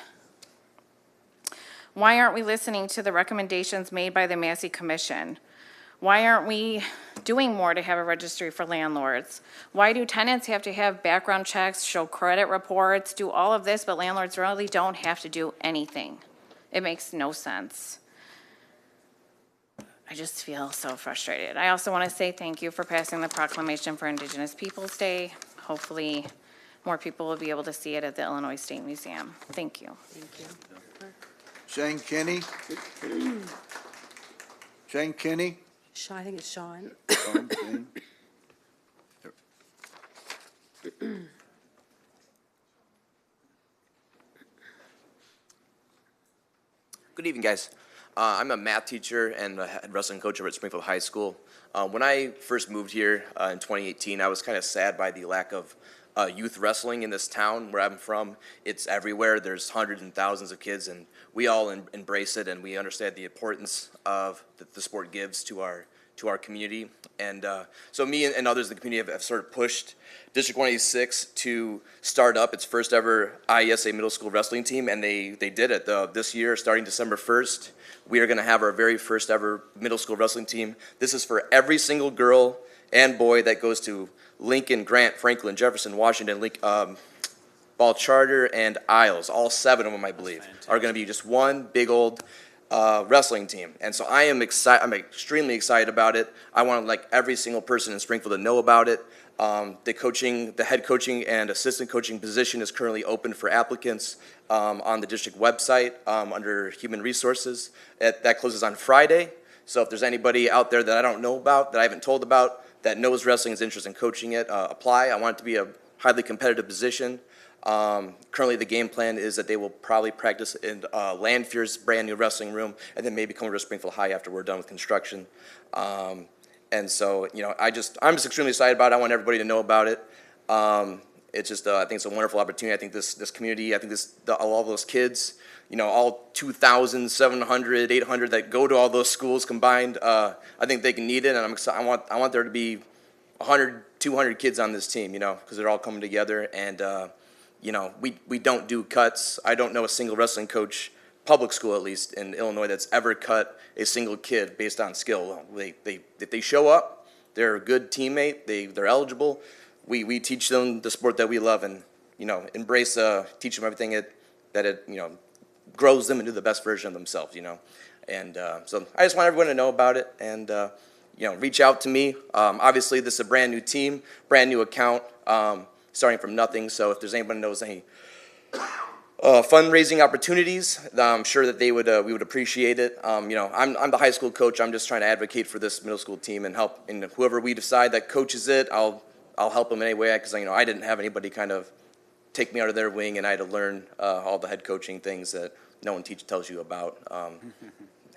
Why aren't we listening to the recommendations made by the Massey Commission? Why aren't we doing more to have a registry for landlords? Why do tenants have to have background checks, show credit reports, do all of this, but landlords really don't have to do anything? It makes no sense. I just feel so frustrated. I also want to say thank you for passing the proclamation for Indigenous Peoples Day. Hopefully, more people will be able to see it at the Illinois State Museum. Thank you. Thank you. Shane Kinney. Shane Kinney. I think it's Sean. Good evening, guys. I'm a math teacher and a head wrestling coach over at Springfield High School. When I first moved here in 2018, I was kind of sad by the lack of youth wrestling in this town where I'm from. It's everywhere. There's hundreds and thousands of kids, and we all embrace it, and we understand the importance of that the sport gives to our community. And so me and others in the community have sort of pushed District 186 to start up its first ever IESA middle school wrestling team, and they did it. This year, starting December 1st, we are going to have our very first ever middle school wrestling team. This is for every single girl and boy that goes to Lincoln, Grant, Franklin, Jefferson, Washington, Ball Charter, and Isles. All 7 of them, I believe, are going to be just one big old wrestling team. And so I am excited. I'm extremely excited about it. I want every single person in Springfield to know about it. The head coaching and assistant coaching position is currently open for applicants on the district website under Human Resources. That closes on Friday. So if there's anybody out there that I don't know about, that I haven't told about, that knows wrestling, is interested in coaching it, apply. I want it to be a highly competitive position. Currently, the game plan is that they will probably practice in Landfear's brand new wrestling room, and then maybe come over to Springfield High after we're done with construction. And so, I'm just extremely excited about it. I want everybody to know about it. It's just, I think it's a wonderful opportunity. I think this community, I think all those kids, all 2,700, 800 that go to all those schools combined, I think they can need it, and I'm excited. I want there to be 100, 200 kids on this team, because they're all coming together, and we don't do cuts. I don't know a single wrestling coach, public school at least, in Illinois that's ever cut a single kid based on skill. If they show up, they're a good teammate, they're eligible. We teach them the sport that we love, and embrace, teach them everything that it grows them into the best version of themselves. And so I just want everyone to know about it, and reach out to me. Obviously, this is a brand new team, brand new account, starting from nothing. So if there's anybody who knows any fundraising opportunities, I'm sure that we would appreciate it. I'm the high school coach. I'm just trying to advocate for this middle school team and help. And whoever we decide that coaches it, I'll help them in any way, because I didn't have anybody kind of take me out of their wing, and I had to learn all the head coaching things that no one tells you about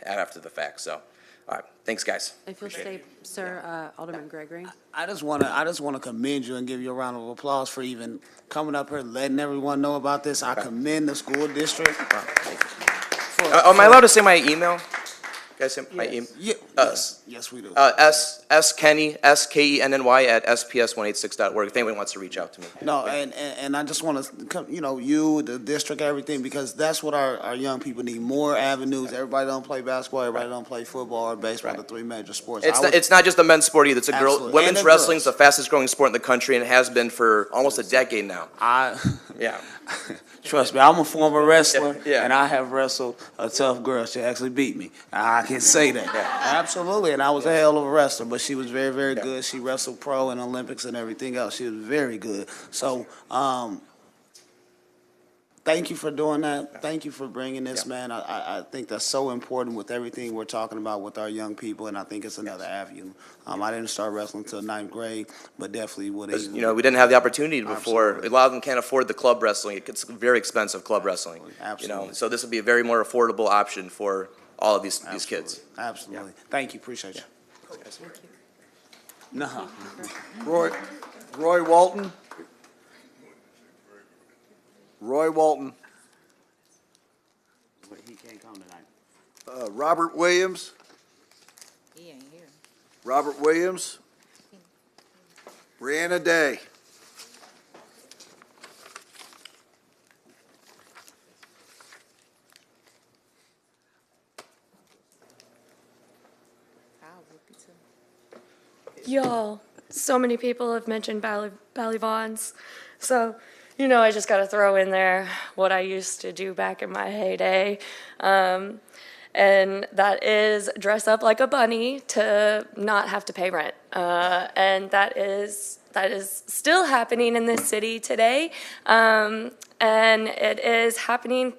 after the fact. So, all right, thanks, guys. If you'll stay, sir, Alderman Gregory. I just want to commend you and give you a round of applause for even coming up here, letting everyone know about this. I commend the school district. Am I allowed to say my email? Guys, my email? Yes, we do. Kenny, SKENNY at SPS186.org, if anyone wants to reach out to me. No, and I just want to, you, the district, everything, because that's what our young people need, more avenues. Everybody don't play basketball, everybody don't play football or baseball, the three major sports. It's not just a men's sport either. It's a girl. Absolutely. Women's wrestling is the fastest growing sport in the country, and it has been for almost a decade now. Yeah. Trust me, I'm a former wrestler, Yeah. and I have wrestled a tough girl. She actually beat me. I can say that. Absolutely, and I was a hell of a wrestler, but she was very, very good. She wrestled pro in Olympics and everything else. She was very good. So, thank you for doing that. Thank you for bringing this, man. I think that's so important with everything we're talking about with our young people, and I think it's another avenue. I didn't start wrestling until 9th grade, but definitely would. We didn't have the opportunity before. Absolutely. A lot of them can't afford the club wrestling. It's very expensive club wrestling. Absolutely. So this would be a very more affordable option for all of these kids. Absolutely. Thank you. Appreciate you. No. Roy Walton. Roy Walton. But he can't come tonight. Robert Williams. He ain't here. Robert Williams. Brianna Day. Y'all, so many people have mentioned Ballivons. So, I just got to throw in there what I used to do back in my heyday. And that is dress up like a bunny to not have to pay rent. And that is still happening in this city today. And it is happening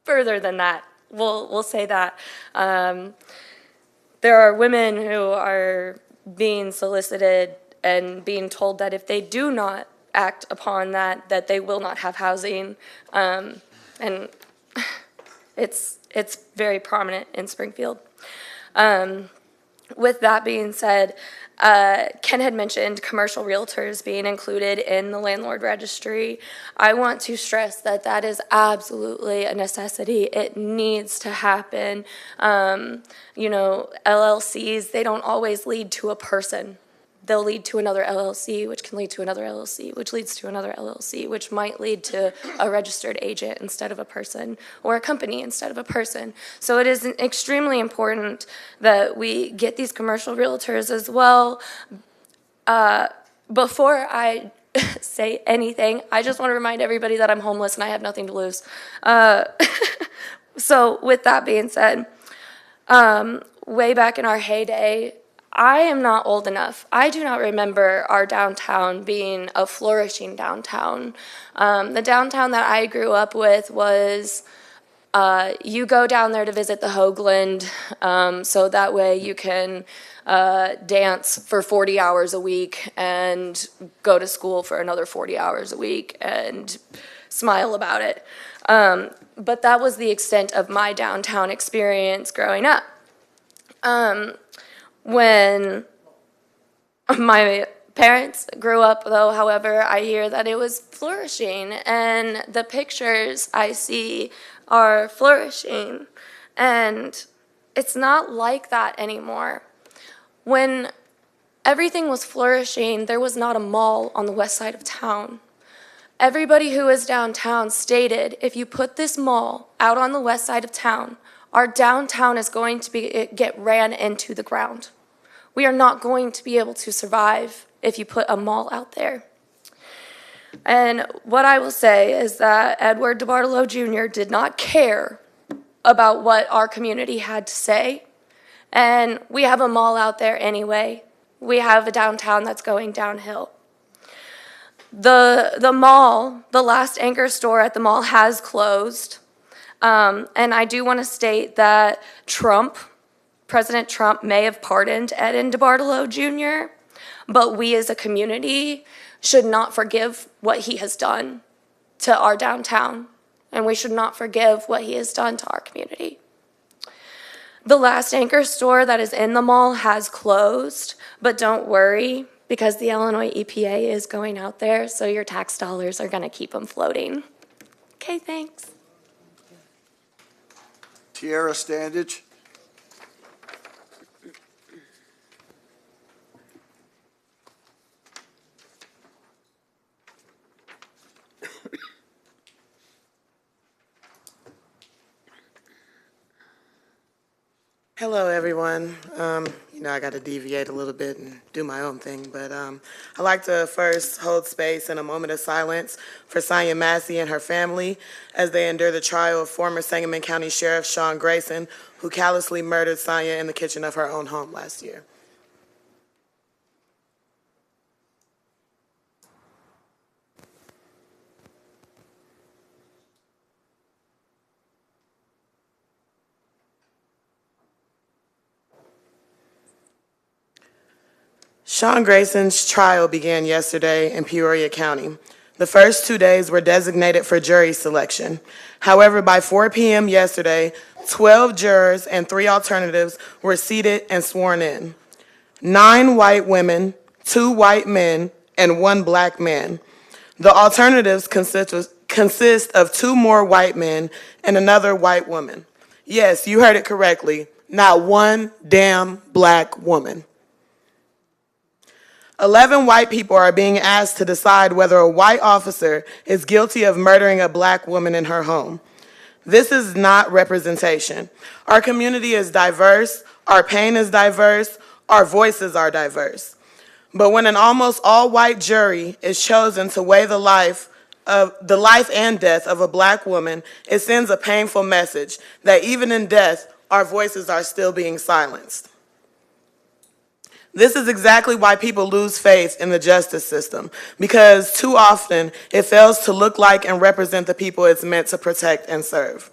further than that. We'll say that. There are women who are being solicited and being told that if they do not act upon that they will not have housing. And it's very prominent in Springfield. With that being said, Ken had mentioned commercial realtors being included in the landlord registry. I want to stress that is absolutely a necessity. It needs to happen. LLCs, they don't always lead to a person. They'll lead to another LLC, which can lead to another LLC, which leads to another LLC, which might lead to a registered agent instead of a person, or a company instead of a person. So it is extremely important that we get these commercial realtors as well. Before I say anything, I just want to remind everybody that I'm homeless and I have nothing to lose. So with that being said, way back in our heyday, I am not old enough. I do not remember our downtown being a flourishing downtown. The downtown that I grew up with was you go down there to visit the Hoagland, so that way you can dance for 40 hours a week and go to school for another 40 hours a week and smile about it. But that was the extent of my downtown experience growing up. When my parents grew up, though, however, I hear that it was flourishing, and the pictures I see are flourishing, and it's not like that anymore. When everything was flourishing, there was not a mall on the west side of town. Everybody who is downtown stated, if you put this mall out on the west side of town, our downtown is going to get ran into the ground. We are not going to be able to survive if you put a mall out there. And what I will say is that Edward DeBartolo Jr. did not care about what our community had to say. And we have a mall out there anyway. We have a downtown that's going downhill. The mall, the last anchor store at the mall has closed. And I do want to state that President Trump may have pardoned Ed DeBartolo Jr., but we as a community should not forgive what he has done to our downtown, and we should not forgive what he has done to our community. The last anchor store that is in the mall has closed, but don't worry, because the Illinois EPA is going out there, so your tax dollars are going to keep them floating. Okay, thanks. Tierra Standage. Hello, everyone. I got to deviate a little bit and do my own thing, but I'd like to first hold space in a moment of silence for Sonya Massey and her family as they endure the trial of former Sangamon County Sheriff Sean Grayson, who callously murdered Sonya in the kitchen of her own home last year. Sean Grayson's trial began yesterday in Peoria County. The first 2 days were designated for jury selection. However, by 4 p.m. yesterday, 12 jurors and 3 alternatives were seated and sworn in. 9 white women, 2 white men, and 1 black man. The alternatives consist of 2 more white men and another white woman. Yes, you heard it correctly. Not one damn black woman. 11 white people are being asked to decide whether a white officer is guilty of murdering a black woman in her home. This is not representation. Our community is diverse, our pain is diverse, our voices are diverse. But when an almost all-white jury is chosen to weigh the life and death of a black woman, it sends a painful message that even in death, our voices are still being silenced. This is exactly why people lose faith in the justice system, because too often it fails to look like and represent the people it's meant to protect and serve.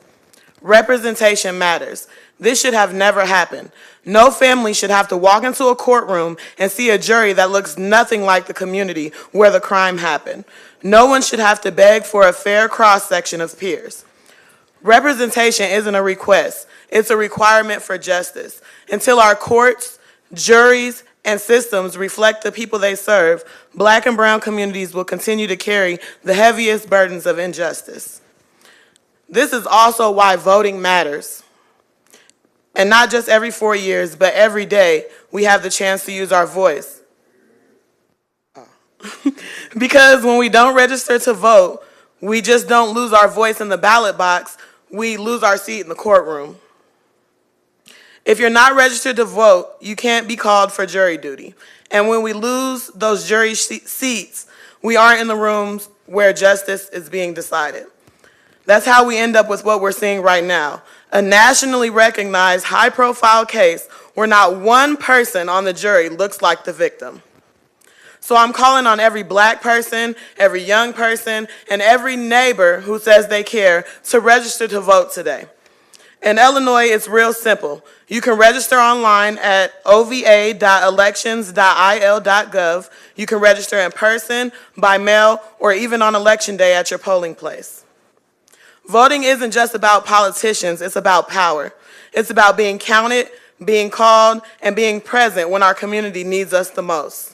Representation matters. This should have never happened. No family should have to walk into a courtroom and see a jury that looks nothing like the community where the crime happened. No one should have to beg for a fair cross-section of peers. Representation isn't a request, it's a requirement for justice. Until our courts, juries, and systems reflect the people they serve, black and brown communities will continue to carry the heaviest burdens of injustice. This is also why voting matters. And not just every 4 years, but every day, we have the chance to use our voice. Because when we don't register to vote, we just don't lose our voice in the ballot box, we lose our seat in the courtroom. If you're not registered to vote, you can't be called for jury duty. And when we lose those jury seats, we aren't in the rooms where justice is being decided. That's how we end up with what we're seeing right now, a nationally recognized high-profile case where not one person on the jury looks like the victim. So I'm calling on every black person, every young person, and every neighbor who says they care to register to vote today. In Illinois, it's real simple. You can register online at ova.elections.il.gov. You can register in person, by mail, or even on election day at your polling place. Voting isn't just about politicians, it's about power. It's about being counted, being called, and being present when our community needs us the most.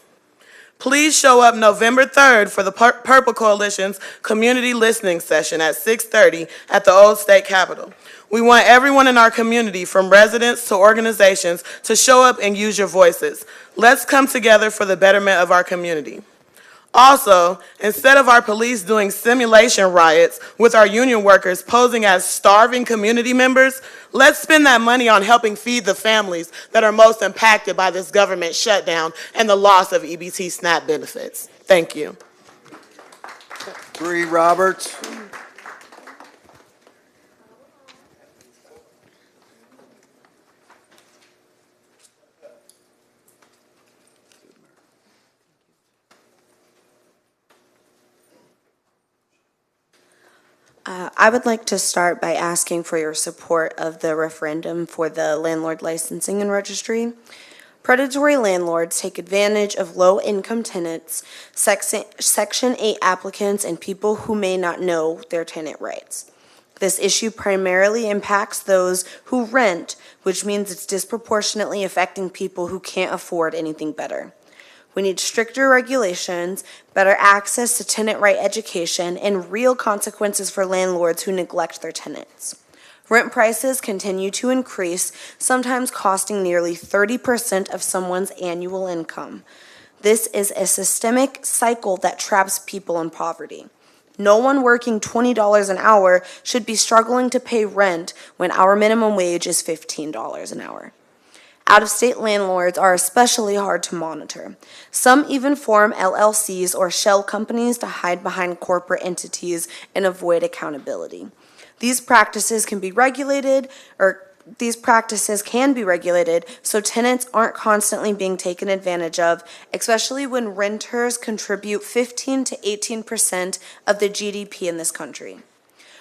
Please show up November 3rd for the Purple Coalition's community listening session at 6:30 at the Old State Capitol. We want everyone in our community, from residents to organizations, to show up and use your voices. Let's come together for the betterment of our community. Also, instead of our police doing simulation riots with our union workers posing as starving community members, let's spend that money on helping feed the families that are most impacted by this government shutdown and the loss of EBT SNAP benefits. Thank you. Bree Roberts. I would like to start by asking for your support of the referendum for the landlord licensing and registry. Predatory landlords take advantage of low-income tenants, Section 8 applicants, and people who may not know their tenant rights. This issue primarily impacts those who rent, which means it's disproportionately affecting people who can't afford anything better. We need stricter regulations, better access to tenant right education, and real consequences for landlords who neglect their tenants. Rent prices continue to increase, sometimes costing nearly 30% of someone's annual income. This is a systemic cycle that traps people in poverty. No one working $20 an hour should be struggling to pay rent when our minimum wage is $15 an hour. Out-of-state landlords are especially hard to monitor. Some even form LLCs or shell companies to hide behind corporate entities and avoid accountability. These practices can be regulated so tenants aren't constantly being taken advantage of, especially when renters contribute 15 to 18% of the GDP in this country.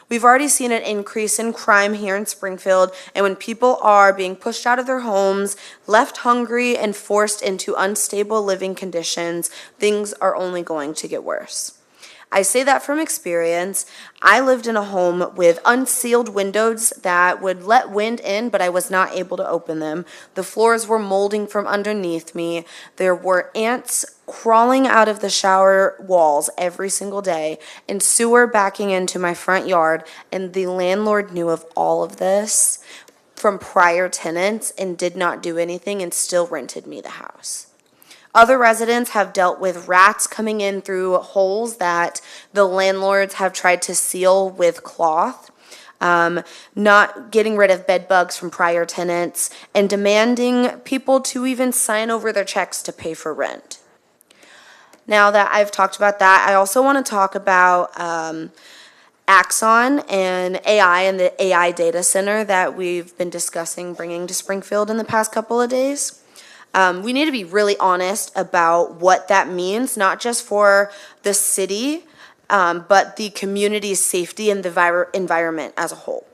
We've already seen an increase in crime here in Springfield, and when people are being pushed out of their homes, left hungry, and forced into unstable living conditions, things are only going to get worse. I say that from experience. I lived in a home with unsealed windows that would let wind in, but I was not able to open them. The floors were molding from underneath me. There were ants crawling out of the shower walls every single day, and sewer backing into my front yard, and the landlord knew of all of this from prior tenants and did not do anything and still rented me the house. Other residents have dealt with rats coming in through holes that the landlords have tried to seal with cloth, not getting rid of bed bugs from prior tenants, and demanding people to even sign over their checks to pay for rent. Now that I've talked about that, I also want to talk about Axon and AI and the AI data center that we've been discussing bringing to Springfield in the past couple of days. We need to be really honest about what that means, not just for the city, but the community's safety and the environment as a whole.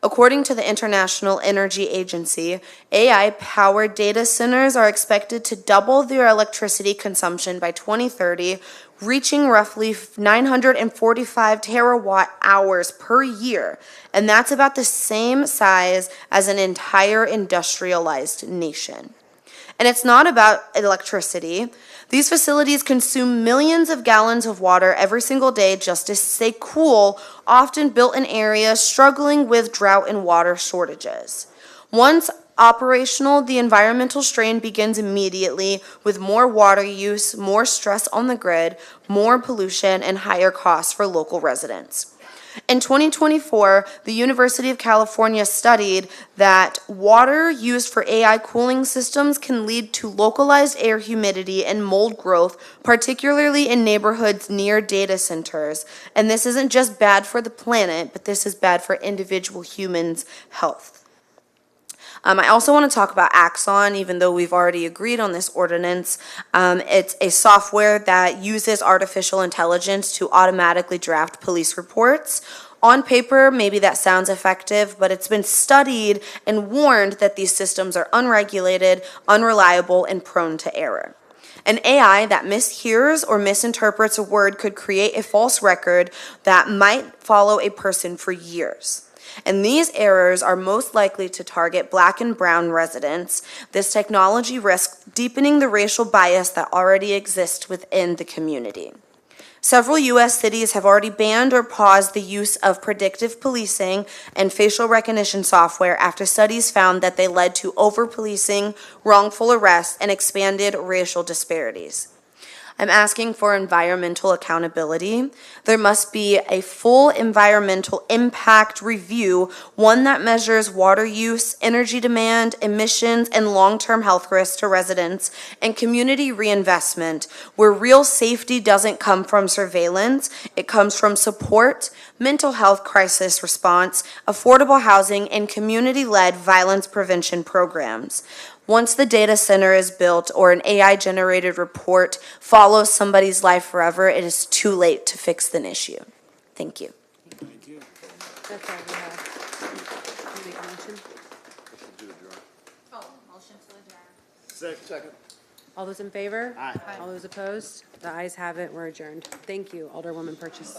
According to the International Energy Agency, AI-powered data centers are expected to double their electricity consumption by 2030, reaching roughly 945 terawatt hours per year, and that's about the same size as an entire industrialized nation. And it's not about electricity. These facilities consume millions of gallons of water every single day just to stay cool, often built in areas struggling with drought and water shortages. Once operational, the environmental strain begins immediately with more water use, more stress on the grid, more pollution, and higher costs for local residents. In 2024, the University of California studied that water used for AI cooling systems can lead to localized air humidity and mold growth, particularly in neighborhoods near data centers. And this isn't just bad for the planet, but this is bad for individual humans' health. I also want to talk about Axon, even though we've already agreed on this ordinance. It's a software that uses artificial intelligence to automatically draft police reports. On paper, maybe that sounds effective, but it's been studied and warned that these systems are unregulated, unreliable, and prone to error. An AI that mishears or misinterprets a word could create a false record that might follow a person for years. And these errors are most likely to target Black and brown residents. This technology risks deepening the racial bias that already exists within the community. Several U.S. cities have already banned or paused the use of predictive policing and facial recognition software after studies found that they led to over-policing, wrongful arrests, and expanded racial disparities. I'm asking for environmental accountability. There must be a full environmental impact review, one that measures water use, energy demand, emissions, and long-term health risks to residents, and community reinvestment, where real safety doesn't come from surveillance, it comes from support, mental health crisis response, affordable housing, and community-led violence prevention programs. Once the data center is built or an AI-generated report follows somebody's life forever, it is too late to fix the issue. Thank you. Thank you. That's all we have. Can you make a motion? Motion to adjourn. Second. All those in favor? Aye. All those opposed? The ayes have it. We're adjourned. Thank you, Alderwoman Purchase.